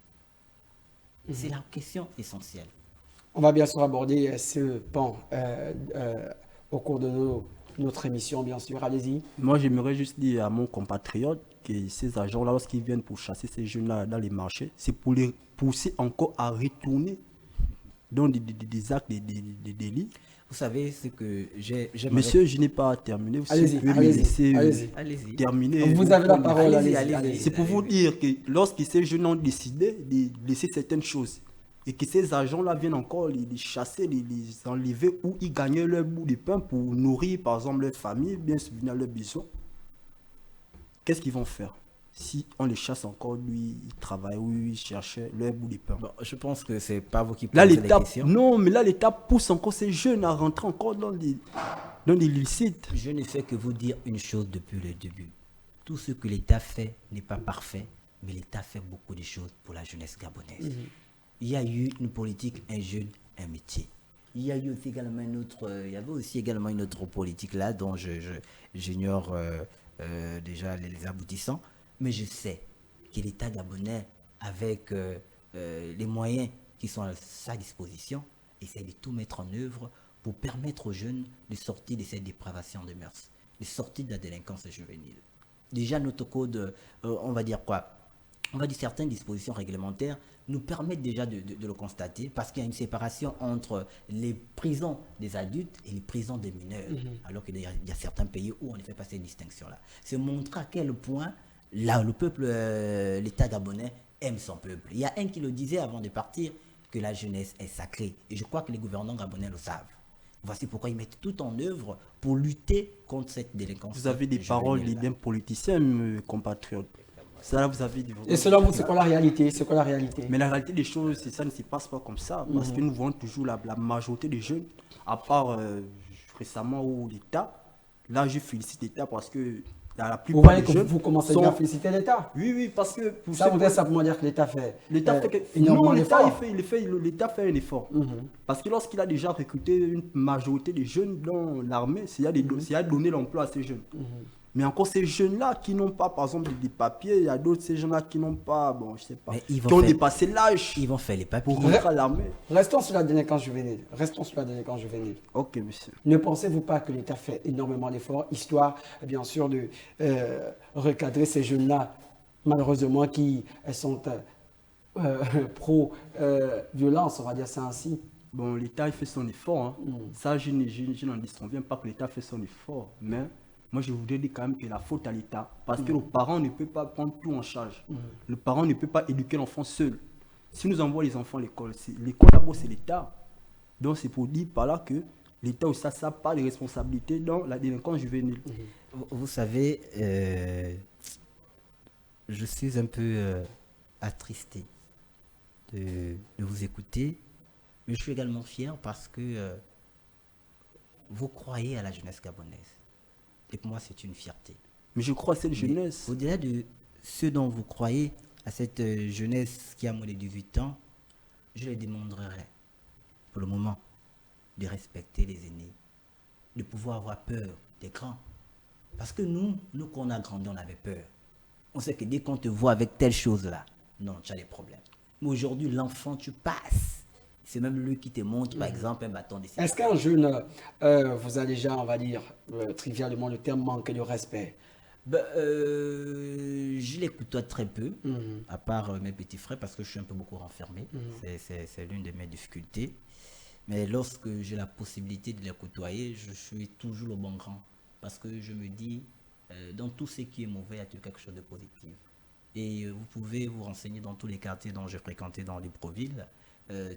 C'est la question essentielle. On va bien sûr aborder ce pan au cours de notre émission, bien sûr. Allez-y. Moi, j'aimerais juste dire à mon compatriote que ces agents-là, lorsqu'ils viennent pour chasser ces jeunes-là dans les marchés, c'est pour les pousser encore à retourner dans des actes de délit. Vous savez ce que j'ai... Monsieur, je n'ai pas terminé. Allez-y, allez-y. Terminer. Vous avez la parole, allez-y. C'est pour vous dire que lorsque ces jeunes ont décidé de laisser certaines choses, et que ces agents-là viennent encore les chasser, les enlever, où ils gagnaient leur bout de pain pour nourrir, par exemple, leur famille, bien subvenir à leurs besoins. Qu'est-ce qu'ils vont faire? Si on les chasse encore, lui, il travaille, oui, il cherchait leur bout de pain. Bon, je pense que c'est pas vous qui posez la question. Non, mais là, l'État pousse encore ces jeunes à rentrer encore dans des illicites. Je ne fais que vous dire une chose depuis le début. Tout ce que l'État fait n'est pas parfait, mais l'État fait beaucoup de choses pour la jeunesse gabonaise. Il y a eu une politique, un jeune, un métier. Il y a eu aussi également il y avait aussi également une autre politique là dont j'ignore déjà les aboutissants, mais je sais que l'État gabonais, avec les moyens qui sont à sa disposition, essaie de tout mettre en œuvre pour permettre aux jeunes de sortir de cette dépravation de mœurs, de sortir de la délinquance juvénile. Déjà, notre code, on va dire quoi? On va dire certaines dispositions réglementaires nous permettent déjà de le constater, parce qu'il y a une séparation entre les prisons des adultes et les prisons des mineurs, alors qu'il y a certains pays où on ne fait pas cette distinction-là. C'est montrer à quel point là, le peuple, l'État gabonais aime son peuple. Il y a un qui le disait avant de partir, que la jeunesse est sacrée. Et je crois que les gouvernants gabonais le savent. Voici pourquoi ils mettent tout en œuvre pour lutter contre cette délinquance. Vous avez des paroles bien politiciens, compatriotes. Ça, vous avez et selon vous, c'est quoi la réalité? C'est quoi la réalité? Mais la réalité des choses, ça ne se passe pas comme ça. Parce que nous voyons toujours la majorité des jeunes, à part récemment où l'État, là je félicite l'État parce que la plupart vous voyez des que jeunes vous commencez bien à féliciter l'État? Oui, parce que... Ça voudrait simplement dire que l'État fait non, l'État fait un effort. Parce que lorsqu'il a déjà recruté une majorité de jeunes dans l'armée, c'est à donner l'emploi à ces jeunes. Mais encore ces jeunes-là qui n'ont pas, par exemple, des papiers, il y a d'autres ces jeunes-là qui n'ont pas, bon, je sais pas, qui ont dépassé l'âge. Ils vont faire les papiers. Pour rentrer à l'armée. Restons sur la délinquance juvénile. Ok, monsieur. Ne pensez-vous pas que l'État fait énormément d'efforts, histoire, bien sûr, de recadrer ces jeunes-là, malheureusement, qui sont pro-violence, on va dire ça ainsi? Bon, l'État, il fait son effort. Ça, je n'en disconviens pas que l'État fait son effort, mais... Moi, je voudrais dire quand même que la faute à l'État, parce que le parent ne peut pas prendre tout en charge. Le parent ne peut pas éduquer l'enfant seul. Si nous envoyons les enfants à l'école d'abord c'est l'État. Donc c'est pour dire par là que l'État aussi a sa part de responsabilité dans la délinquance juvénile. Vous savez, je suis un peu attristé de vous écouter, mais je suis également fier parce que vous croyez à la jeunesse gabonaise. Et pour moi, c'est une fierté. Mais je crois à cette jeunesse. Au-delà de ce dont vous croyez, à cette jeunesse qui a moins de 18 ans, je les demanderai, pour le moment, de respecter les aînés, de pouvoir avoir peur des grands. Parce que nous quand on a grandi, on avait peur. On sait que dès qu'on te voit avec telle chose-là, non, tu as des problèmes. Mais aujourd'hui, l'enfant, tu passes. C'est même lui qui te montre, par exemple, un bâton de Est-ce qu'un jeune vous a déjà, on va dire, trivialement, le terme manque de respect? Je les côtoie très peu, à part mes petits frères, parce que je suis un peu beaucoup renfermé. C'est l'une de mes difficultés. Mais lorsque j'ai la possibilité de les côtoyer, je suis toujours le bon grand. Parce que je me dis, dans tout ce qui est mauvais, il y a quelque chose de positif. Et vous pouvez vous renseigner dans tous les quartiers dont j'ai fréquenté dans Libreville.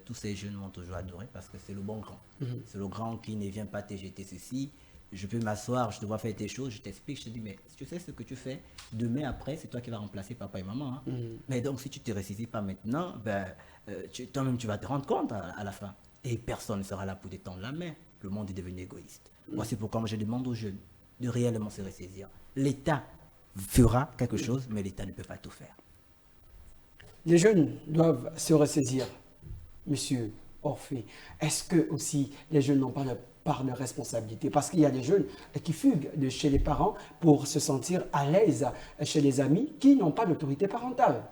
Tous ces jeunes m'ont toujours adoré parce que c'est le bon grand. C'est le grand qui ne vient pas te jeter ceci. Je peux m'asseoir, je te vois faire tes choses, je t'explique, je te dis, mais si tu sais ce que tu fais, demain après, c'est toi qui vas remplacer papa et maman. Hein. Mais donc, si tu ne te ressaisis pas maintenant, toi-même, tu vas te rendre compte à la fin. Et personne ne sera là pour te tendre la main. Le monde est devenu égoïste. Voici pourquoi moi, je demande aux jeunes de réellement se ressaisir. L'État fera quelque chose, mais l'État ne peut pas tout faire. Les jeunes doivent se ressaisir, Monsieur Orphée. Est-ce que aussi les jeunes n'ont pas de part de responsabilité? Parce qu'il y a des jeunes qui fuguent de chez les parents pour se sentir à l'aise chez les amis qui n'ont pas d'autorité parentale.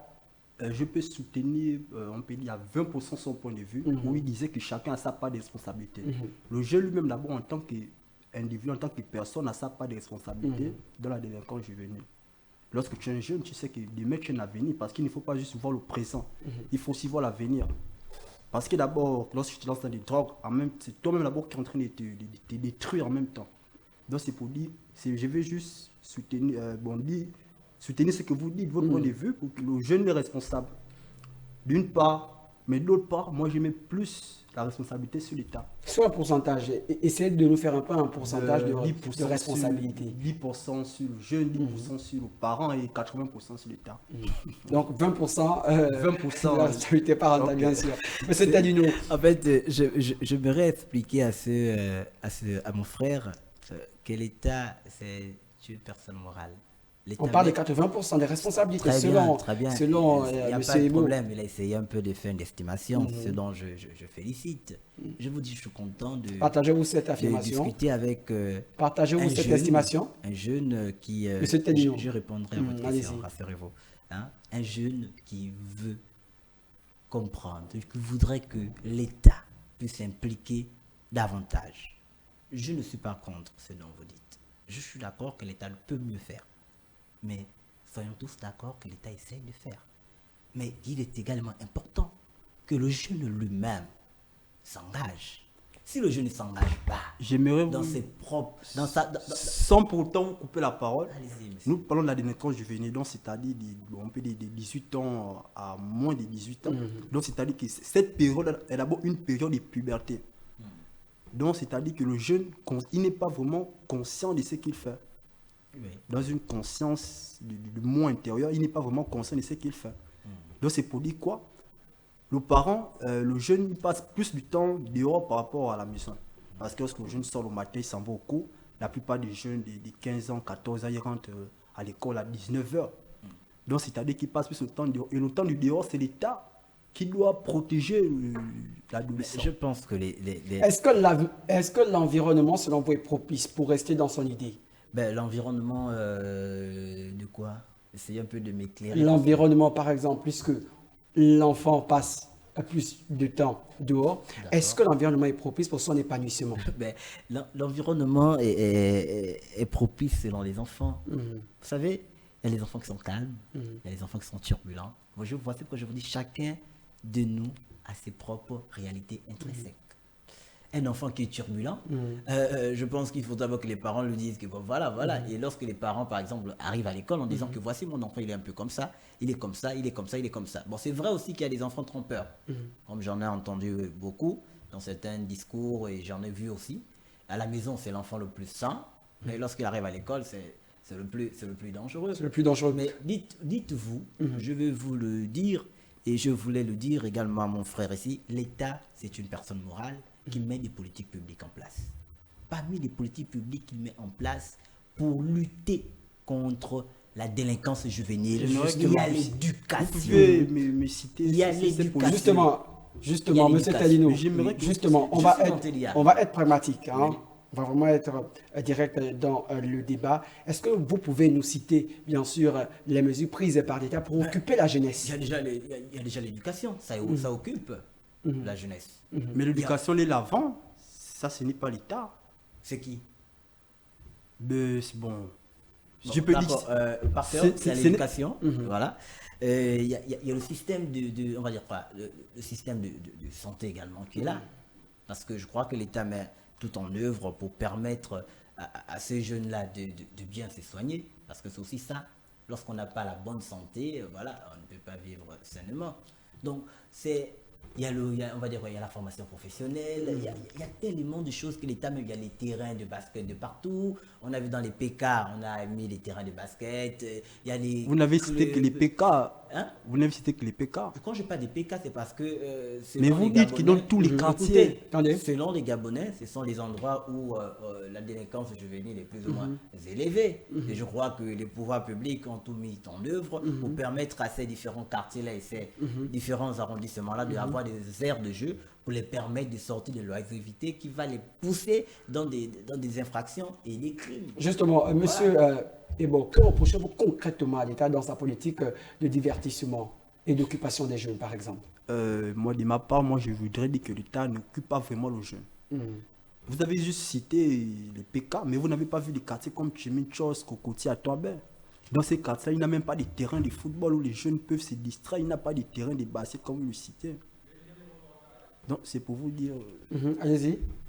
Je peux soutenir, on peut dire à 20% son point de vue, où il disait que chacun a sa part de responsabilité. Le jeune lui-même, d'abord, en tant qu'individu, en tant que personne, a sa part de responsabilité dans la délinquance juvénile. Lorsque tu es un jeune, tu sais que demain tu as un avenir, parce qu'il ne faut pas juste voir le présent, il faut aussi voir l'avenir. Parce que d'abord, lorsque tu te lances dans des drogues, c'est toi-même d'abord qui es en train de te détruire en même temps. Donc c'est pour dire, je vais juste soutenir, soutenir ce que vous dites, votre point de vue, pour que le jeune est responsable. D'une part, mais d'autre part, moi je mets plus la responsabilité sur l'État. Soit un pourcentage, essayez de nous faire un peu un pourcentage de responsabilité. 10% sur le jeune, 10% sur le parent et 80% sur l'État. Donc 20%, 20% de la responsabilité parentale, bien sûr. Mais c'était du nous. En fait, je voudrais expliquer à mon frère que l'État, c'est une personne morale. On parle de 80% des responsabilités selon il n'y a pas de problème. Il a essayé un peu de faire une estimation, ce dont je félicite. Je vous dis, je suis content de partagez-vous cette affirmation. Discuter avec partagez-vous cette estimation. Un jeune qui je répondrai à votre question, rassurez-vous. Hein? Un jeune qui veut comprendre, qui voudrait que l'État puisse s'impliquer davantage. Je ne suis pas contre ce dont vous dites. Je suis d'accord que l'État peut mieux faire. Mais soyons tous d'accord que l'État essaye de faire. Mais il est également important que le jeune lui-même s'engage. Si le jeune ne s'engage pas dans ses propres... Sans pourtant couper la parole, nous parlons de la délinquance juvénile, donc c'est-à-dire on peut dire de 18 ans à moins de 18 ans. Donc c'est-à-dire que cette période est d'abord une période de puberté. Donc c'est-à-dire que le jeune, il n'est pas vraiment conscient de ce qu'il fait. Dans une conscience du moi intérieur, il n'est pas vraiment conscient de ce qu'il fait. Donc c'est pour dire quoi? Le parent, le jeune, il passe plus du temps dehors par rapport à la maison. Parce que lorsque le jeune sort le matin, il s'en va au cours. La plupart des jeunes de 15 ans, 14 ans, ils rentrent à l'école à 19h. Donc c'est-à-dire qu'ils passent plus le temps dehors. Et le temps du dehors, c'est l'État qui doit protéger l'adolescent. Je pense que Est-ce que l'environnement, selon vous, est propice pour rester dans son idée? L'environnement de quoi? Essayez un peu de m'éclairer. L'environnement, par exemple, puisque l'enfant passe plus de temps dehors, est-ce que l'environnement est propice pour son épanouissement? L'environnement est propice selon les enfants. Vous savez, il y a les enfants qui sont calmes, il y a les enfants qui sont turbulents. Voici pourquoi je vous dis, chacun de nous a ses propres réalités intrinsèques. Un enfant qui est turbulent, je pense qu'il faut d'abord que les parents lui disent que voilà. Et lorsque les parents, par exemple, arrivent à l'école en disant que voici mon enfant, il est un peu comme ça, il est comme ça, il est comme ça, il est comme ça. Bon, c'est vrai aussi qu'il y a des enfants trompeurs, comme j'en ai entendu beaucoup dans certains discours et j'en ai vu aussi. À la maison, c'est l'enfant le plus sain, mais lorsqu'il arrive à l'école, c'est le plus dangereux. C'est le plus dangereux. Mais dites-vous, je vais vous le dire, et je voulais le dire également à mon frère ici, l'État, c'est une personne morale qui met des politiques publiques en place. Parmi les politiques publiques qu'il met en place pour lutter contre la délinquance juvénile, il y a l'éducation. Vous pouvez me citer. Il y a l'éducation. Justement, M. Talino, justement, on va être pragmatique. Hein. Oui. On va vraiment être direct dans le débat. Est-ce que vous pouvez nous citer, bien sûr, les mesures prises par l'État pour occuper la jeunesse? Il y a déjà l'éducation, ça occupe la jeunesse. Mais l'éducation, les l'avant, ça, ce n'est pas l'État. C'est qui? C'est bon. Je peux dire. C'est l'éducation, voilà. Il y a le système on va dire quoi, le système de santé également qui est là. Parce que je crois que l'État met tout en œuvre pour permettre à ces jeunes-là de bien se soigner. Parce que c'est aussi ça, lorsqu'on n'a pas la bonne santé, voilà, on ne peut pas vivre sainement. Donc, on va dire, il y a la formation professionnelle, il y a tellement de choses que l'État met. Il y a les terrains de basket de partout. On a vu dans les PK, on a mis les terrains de basket. Il y a les Vous n'avez cité que les PK. Hein? Vous n'avez cité que les PK. Quand je parle des PK, c'est parce que... mais vous dites qu'ils donnent tous les quartiers. Selon les Gabonais, ce sont les endroits où la délinquance juvénile est plus ou moins élevée. Et je crois que les pouvoirs publics ont tout mis en œuvre pour permettre à ces différents quartiers-là et ces différents arrondissements-là d'avoir des aires de jeu pour les permettre de sortir de l'oisiveté qui va les pousser dans des infractions et des crimes. Justement, monsieur Ebo, que reprochez-vous concrètement à l'État dans sa politique de divertissement et d'occupation des jeunes, par exemple? Moi, de ma part, je voudrais dire que l'État n'occupe pas vraiment les jeunes. Vous avez juste cité les PK, mais vous n'avez pas vu des quartiers comme Chimichos, Kokoti, à Toabé. Dans ces quartiers-là, il n'y a même pas de terrain de football où les jeunes peuvent se distraire. Il n'y a pas de terrain de basket comme vous le citez. Donc, c'est pour vous dire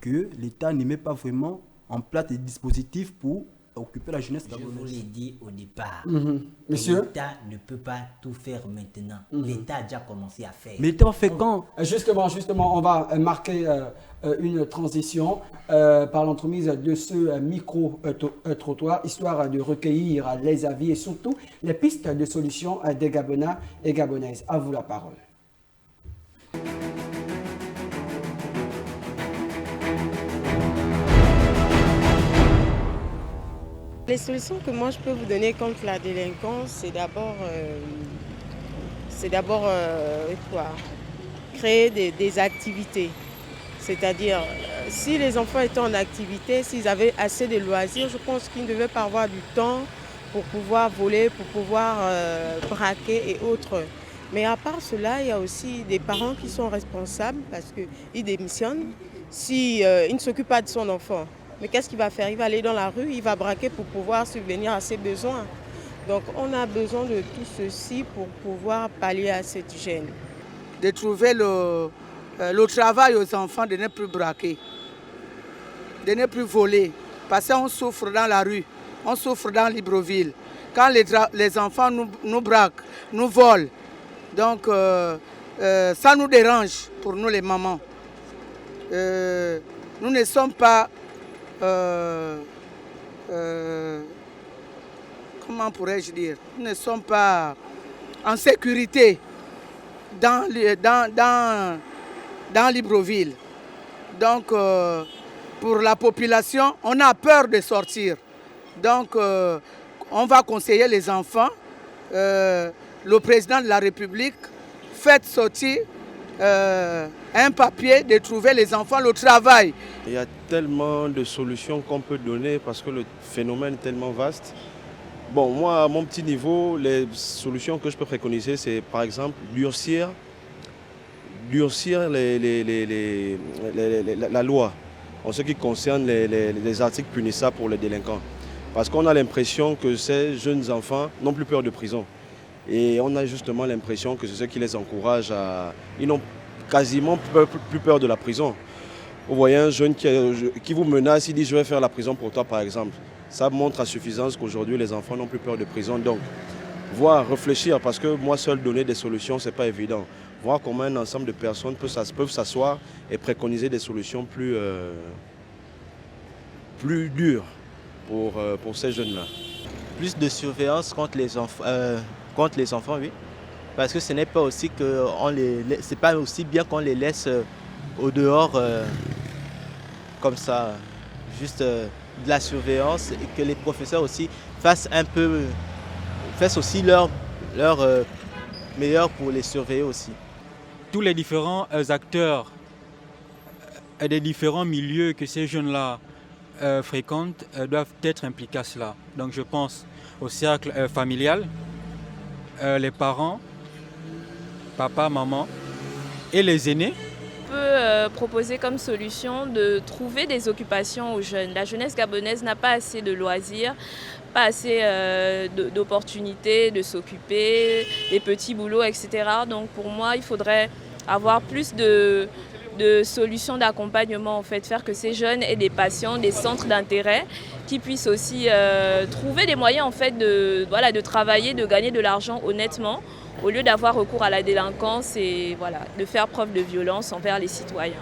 que l'État ne met pas vraiment en place des dispositifs pour occuper la jeunesse gabonaise. Je vous l'ai dit au départ. Monsieur, l'État ne peut pas tout faire maintenant. L'État a déjà commencé à faire. Mais l'État fait quand? Justement, on va marquer une transition par l'entremise de ce micro-trottoir, histoire de recueillir les avis et surtout les pistes de solutions des Gabonais et Gabonaises. À vous la parole. Les solutions que moi je peux vous donner contre la délinquance, c'est d'abord créer des activités. C'est-à-dire, si les enfants étaient en activité, s'ils avaient assez de loisirs, je pense qu'ils ne devaient pas avoir du temps pour pouvoir voler, pour pouvoir braquer et autres. Mais à part cela, il y a aussi des parents qui sont responsables parce qu'ils démissionnent s'ils ne s'occupent pas de son enfant. Mais qu'est-ce qu'il va faire? Il va aller dans la rue, il va braquer pour pouvoir subvenir à ses besoins. Donc on a besoin de tout ceci pour pouvoir pallier à cette gêne. De trouver le travail aux enfants, de ne plus braquer, de ne plus voler. Parce qu'on souffre dans la rue, on souffre dans Libreville. Quand les enfants nous braquent, nous volent, donc ça nous dérange pour nous les mamans. Nous ne sommes pas... comment pourrais-je dire? Nous ne sommes pas en sécurité dans Libreville. Donc, pour la population, on a peur de sortir. Donc, on va conseiller les enfants. Le président de la République fait sortir un papier de trouver les enfants le travail. Il y a tellement de solutions qu'on peut donner parce que le phénomène est tellement vaste. Bon, moi, à mon petit niveau, les solutions que je peux préconiser, c'est par exemple durcir la loi en ce qui concerne les articles punissables pour les délinquants. Parce qu'on a l'impression que ces jeunes enfants n'ont plus peur de prison. Et on a justement l'impression que c'est ce qui les encourage à... Ils n'ont quasiment plus peur de la prison. Vous voyez un jeune qui vous menace, il dit « je vais faire la prison pour toi » par exemple. Ça montre à suffisance qu'aujourd'hui les enfants n'ont plus peur de prison. Donc, réfléchir, parce que moi seul donner des solutions, ce n'est pas évident. Voir comment un ensemble de personnes peuvent s'asseoir et préconiser des solutions plus plus dur pour ces jeunes-là. Plus de surveillance contre les enfants, oui. Parce que ce n'est pas aussi que c'est pas aussi bien qu'on les laisse au dehors comme ça, juste de la surveillance, et que les professeurs aussi fassent aussi leur meilleur pour les surveiller aussi. Tous les différents acteurs et des différents milieux que ces jeunes-là fréquentent doivent être impliqués à cela. Donc je pense au cercle familial, les parents, papa, maman et les aînés. On peut proposer comme solution de trouver des occupations aux jeunes. La jeunesse gabonaise n'a pas assez de loisirs, pas assez d'opportunités de s'occuper, des petits boulots, etc. Donc pour moi, il faudrait avoir plus de solutions d'accompagnement, en fait, faire que ces jeunes aient des passions, des centres d'intérêt, qui puissent aussi trouver des moyens en fait, de travailler, de gagner de l'argent honnêtement, au lieu d'avoir recours à la délinquance et de faire preuve de violence envers les citoyens.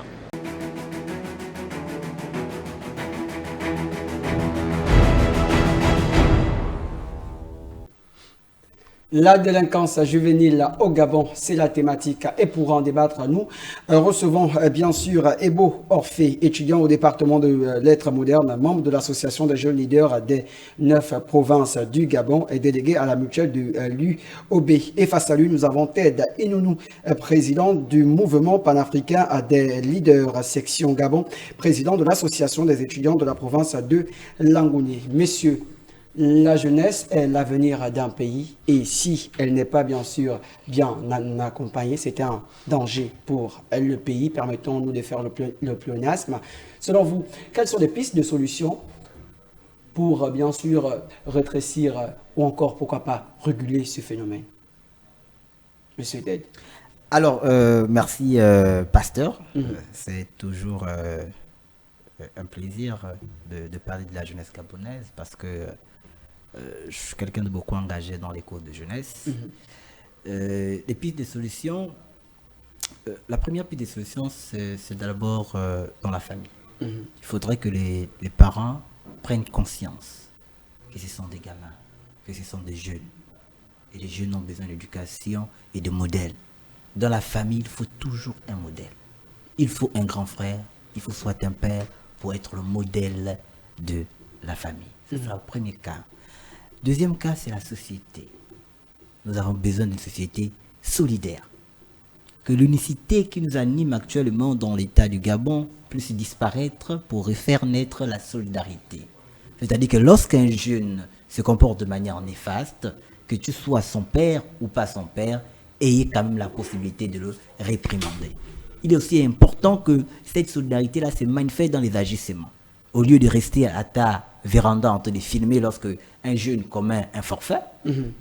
La délinquance juvénile au Gabon, c'est la thématique. Et pour en débattre, nous recevons bien sûr Ebo Orphée, étudiant au département de lettres modernes, membre de l'association des jeunes leaders des 9 provinces du Gabon et délégué à la mutuelle de l'UOB. Et face à lui, nous avons Ted Inounou, président du mouvement panafricain des leaders section Gabon, président de l'association des étudiants de la province de Langouni. Messieurs, la jeunesse est l'avenir d'un pays et si elle n'est pas bien sûr bien accompagnée, c'est un danger pour le pays. Permettons-nous de faire le pléonasme. Selon vous, quelles sont les pistes de solutions pour bien sûr rétrécir ou encore pourquoi pas réguler ce phénomène? Monsieur Ted. Alors, merci Pasteur. C'est toujours un plaisir de parler de la jeunesse gabonaise parce que je suis quelqu'un de beaucoup engagé dans les cours de jeunesse. Les pistes de solutions, la première piste de solution, c'est d'abord dans la famille. Il faudrait que les parents prennent conscience que ce sont des gamins, que ce sont des jeunes. Et les jeunes ont besoin d'éducation et de modèles. Dans la famille, il faut toujours un modèle. Il faut un grand frère, il faut soit un père pour être le modèle de la famille. C'est le premier cas. Deuxième cas, c'est la société. Nous avons besoin d'une société solidaire. Que l'unicité qui nous anime actuellement dans l'État du Gabon puisse disparaître pour refaire naître la solidarité. C'est-à-dire que lorsqu'un jeune se comporte de manière néfaste, que tu sois son père ou pas son père, ayez quand même la possibilité de le réprimander. Il est aussi important que cette solidarité-là se manifeste dans les agissements. Au lieu de rester à ta véranda en train de filmer lorsque un jeune commet un forfait,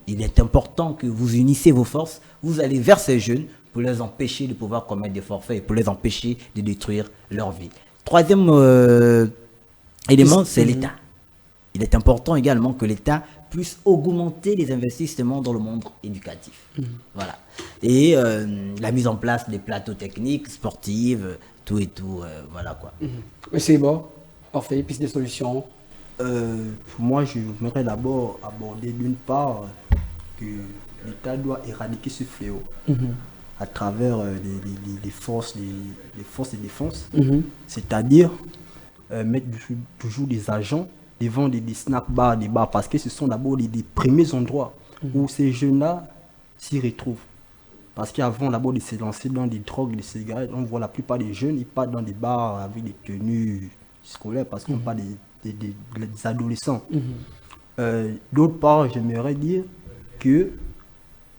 il est important que vous unissez vos forces, vous allez vers ces jeunes pour les empêcher de pouvoir commettre des forfaits et pour les empêcher de détruire leur vie. Troisième élément, c'est l'État. Il est important également que l'État puisse augmenter les investissements dans le monde éducatif. Voilà. Et la mise en place des plateaux techniques, sportifs, tout et tout, voilà quoi. C'est bon. Parfait, piste de solution. Pour moi, je voudrais d'abord aborder d'une part que l'État doit éradiquer ce fléau à travers les forces de défense, c'est-à-dire mettre toujours des agents devant des snack bars, des bars, parce que ce sont d'abord les premiers endroits où ces jeunes-là s'y retrouvent. Parce qu'avant d'abord de se lancer dans des drogues, des cigarettes, on voit la plupart des jeunes, ils partent dans des bars avec des tenues scolaires parce qu'on parle des adolescents. D'autre part, j'aimerais dire que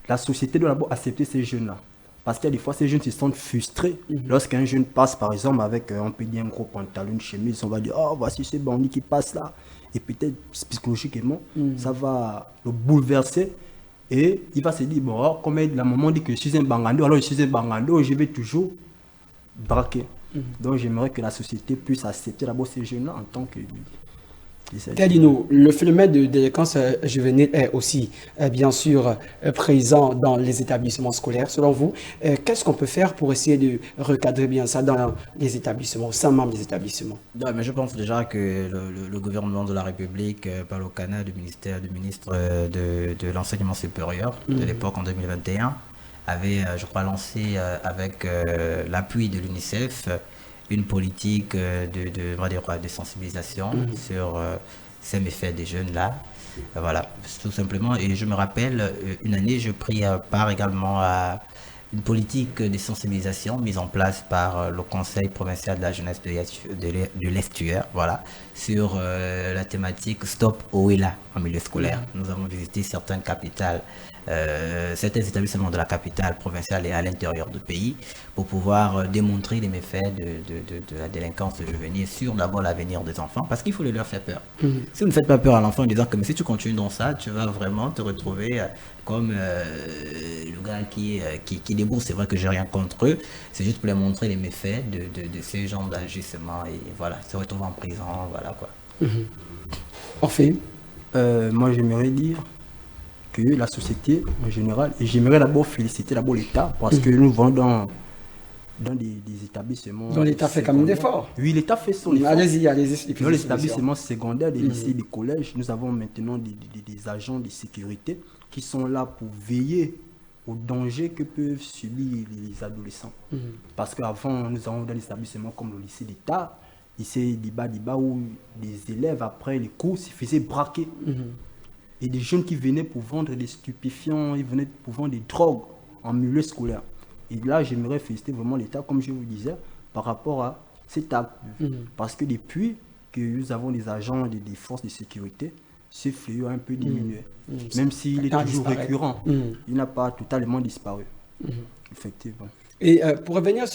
la société doit d'abord accepter ces jeunes-là. Parce qu'il y a des fois, ces jeunes se sentent frustrés. Lorsqu'un jeune passe, par exemple, avec, on peut dire, un gros pantalon, une chemise, on va dire, oh, voici ce bandit qui passe là. Et peut-être, psychologiquement, ça va le bouleverser. Et il va se dire, bon, alors, comme la maman dit que je suis un bangando, alors je suis un bangando, je vais toujours braquer. Donc, j'aimerais que la société puisse accepter d'abord ces jeunes-là en tant que Tadino, le phénomène de délinquance juvénile est aussi bien sûr présent dans les établissements scolaires. Selon vous, qu'est-ce qu'on peut faire pour essayer de recadrer bien ça dans les établissements, au sein même des établissements? Non, mais je pense déjà que le gouvernement de la République, par le canal du ministre de l'enseignement supérieur de l'époque en 2021, avait, je crois, lancé avec l'appui de l'UNICEF une politique de sensibilisation sur ces méfaits des jeunes là. Voilà, tout simplement. Et je me rappelle, une année, je pris part également à une politique de sensibilisation mise en place par le Conseil provincial de la jeunesse de l'Estuaire, voilà, sur la thématique Stop Owela en milieu scolaire. Nous avons visité certaines capitales, certains établissements de la capitale provinciale et à l'intérieur du pays pour pouvoir démontrer les méfaits de la délinquance juvénile sur d'abord l'avenir des enfants, parce qu'il faut leur faire peur. Si vous ne faites pas peur à l'enfant en disant que mais si tu continues dans ça, tu vas vraiment te retrouver comme le gars qui débourse. C'est vrai que j'ai rien contre eux, c'est juste pour leur montrer les méfaits de ces genres d'agissements et voilà, se retrouver en prison, voilà quoi. Orphée. Moi j'aimerais dire que la société en général, et j'aimerais d'abord féliciter l'État parce que nous venons dans des établissements. Donc l'État fait quand même d'efforts. Oui, l'État fait son effort. Allez-y. Dans les établissements secondaires, des lycées, des collèges, nous avons maintenant des agents de sécurité qui sont là pour veiller aux dangers que peuvent subir les adolescents. Parce qu'avant, nous avons dans des établissements comme le lycée d'État, lycée d'Iba, où des élèves, après les cours, se faisaient braquer. Et des jeunes qui venaient pour vendre des stupéfiants, ils venaient pour vendre des drogues en milieu scolaire. Et là, j'aimerais féliciter vraiment l'État, comme je vous disais, par rapport à cet acte. Parce que depuis que nous avons des agents des forces de sécurité, ce fléau a un peu diminué. Même s'il est toujours récurrent, il n'a pas totalement disparu. Effectivement. Et pour revenir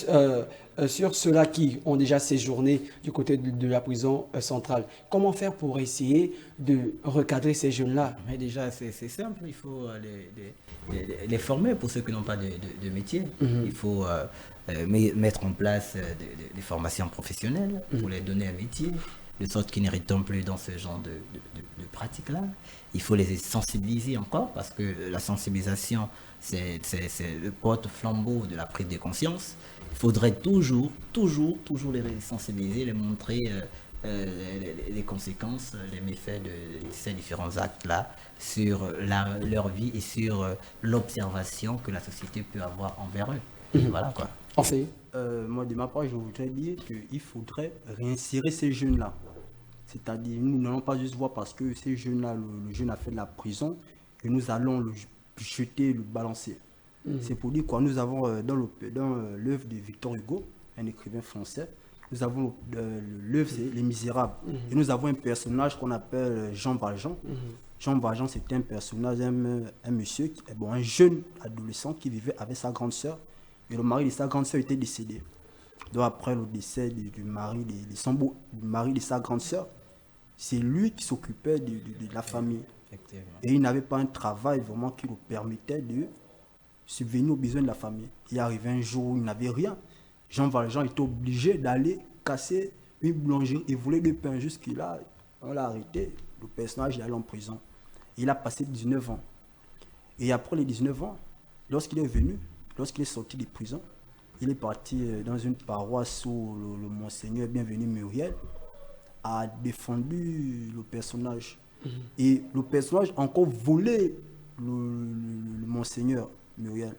sur ceux-là qui ont déjà séjourné du côté de la prison centrale, comment faire pour essayer de recadrer ces jeunes-là? Mais déjà, c'est simple, il faut les former pour ceux qui n'ont pas de métier. Il faut mettre en place des formations professionnelles pour les donner un métier, de sorte qu'ils n'irritent plus dans ce genre de pratiques-là. Il faut les sensibiliser encore, parce que la sensibilisation, c'est le porte-flambeau de la prise de conscience. Il faudrait toujours les sensibiliser, les montrer les conséquences, les méfaits de ces différents actes-là sur leur vie et sur l'observation que la société peut avoir envers eux. Voilà quoi. Moi, de ma part, je voudrais dire qu'il faudrait réinsérer ces jeunes-là. C'est-à-dire, nous n'allons pas juste voir parce que ces jeunes-là, le jeune a fait de la prison, que nous allons le jeter, le balancer. C'est pour dire quoi, nous avons dans l'œuvre de Victor Hugo, un écrivain français, nous avons l'œuvre, c'est Les Misérables. Et nous avons un personnage qu'on appelle Jean Valjean. Jean Valjean, c'était un personnage, un monsieur, un jeune adolescent qui vivait avec sa grande sœur. Et le mari de sa grande sœur était décédé. Donc après le décès du mari de sa grande sœur, c'est lui qui s'occupait de la famille. Et il n'avait pas un travail vraiment qui lui permettait de subvenir aux besoins de la famille. Il arrivait un jour où il n'avait rien. Jean Valjean était obligé d'aller casser une boulangerie et voler du pain. Jusqu'à on l'a arrêté. Le personnage est allé en prison. Il a passé 19 ans. Et après les 19 ans, lorsqu'il est sorti de prison, il est parti dans une paroisse où le Monseigneur Bienvenu Muriel a défendu le personnage. Et le personnage a encore volé le Monseigneur Muriel.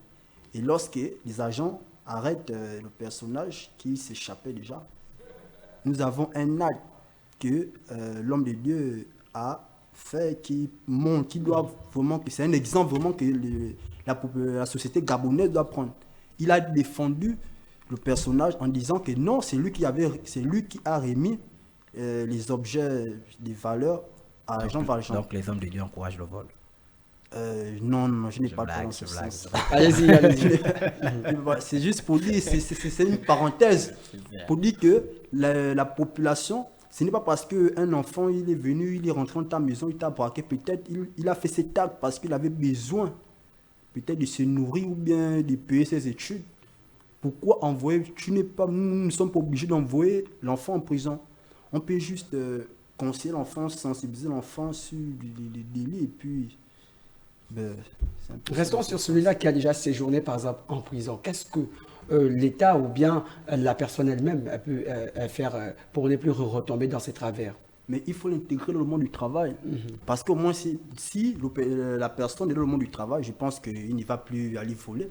Et lorsque les agents arrêtent le personnage qui s'échappait déjà, nous avons un acte que l'homme de Dieu a fait qui montre, qui doit vraiment, que c'est un exemple vraiment que la société gabonaise doit prendre. Il a défendu le personnage en disant que non, c'est lui qui a remis les objets de valeur à Jean Valjean. Donc les hommes de Dieu encouragent le vol. Non, je n'ai pas de ce sens. Allez-y. C'est juste pour dire, c'est une parenthèse, pour dire que la population, ce n'est pas parce qu'un enfant il est venu, il est rentré dans ta maison, il t'a braqué, peut-être il a fait cet acte parce qu'il avait besoin peut-être de se nourrir ou bien de payer ses études. Pourquoi envoyer? Nous ne sommes pas obligés d'envoyer l'enfant en prison. On peut juste conseiller l'enfant, sensibiliser l'enfant sur les délits et puis c'est un peu Restons sur celui-là qui a déjà séjourné par exemple en prison. Qu'est-ce que l'État ou bien la personne elle-même peut faire pour ne plus retomber dans ses travers? Mais il faut l'intégrer dans le monde du travail. Parce qu'au moins, si la personne est dans le monde du travail, je pense qu'il n'y va plus aller voler.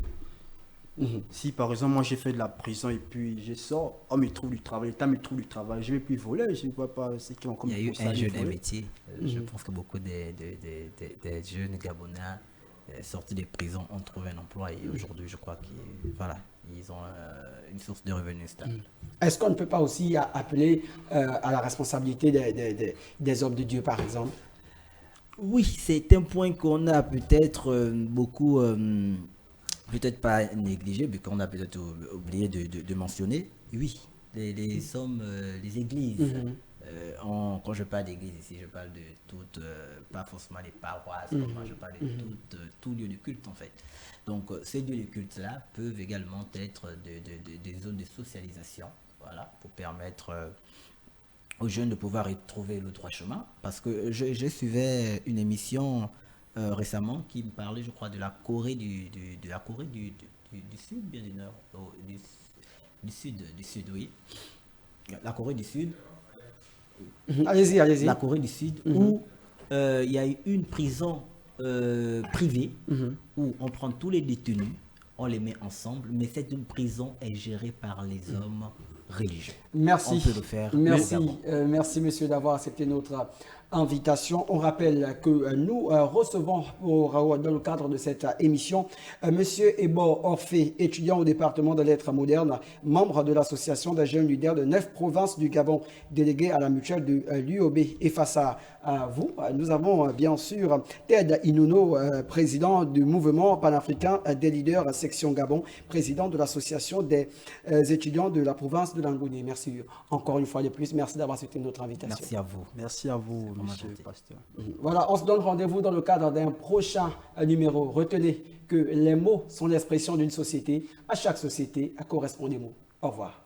Si par exemple, moi j'ai fait de la prison et puis je sors, on me trouve du travail, l'État me trouve du travail, je ne vais plus voler, je ne vois pas ce qui vont comme. Il y a eu un jeune métier. Je pense que beaucoup des jeunes Gabonais sortis des prisons ont trouvé un emploi et aujourd'hui, je crois qu'ils ont une source de revenus stable. Est-ce qu'on ne peut pas aussi appeler à la responsabilité des hommes de Dieu, par exemple? Oui, c'est un point qu'on a peut-être beaucoup, peut-être pas négligé, mais qu'on a peut-être oublié de mentionner. Oui, les hommes, les églises. Quand je parle d'église ici, je parle de toutes, pas forcément les paroisses, je parle de tout lieu de culte en fait. Donc ces lieux de culte-là peuvent également être des zones de socialisation, voilà, pour permettre aux jeunes de pouvoir y trouver le droit chemin. Parce que je suivais une émission récemment qui me parlait, je crois, de la Corée du Sud, bien du Nord, du Sud, oui. La Corée du Sud. Allez-y. La Corée du Sud, où il y a eu une prison privée où on prend tous les détenus, on les met ensemble, mais cette prison est gérée par les hommes religieux. Merci. On peut le faire. Merci monsieur d'avoir accepté notre invitation. On rappelle que nous recevons dans le cadre de cette émission monsieur Ebo Orphée, étudiant au département de lettres modernes, membre de l'association des jeunes leaders de 9 provinces du Gabon, délégué à la mutuelle de l'UOB. Et face à vous, nous avons bien sûr Ted Inuno, président du mouvement panafricain des leaders section Gabon, président de l'association des étudiants de la province de Langouni. Merci encore une fois de plus. Merci d'avoir accepté notre invitation. Merci à vous. Merci à vous, monsieur le pasteur. Voilà, on se donne rendez-vous dans le cadre d'un prochain numéro. Retenez que les mots sont l'expression d'une société. À chaque société correspond des mots. Au revoir.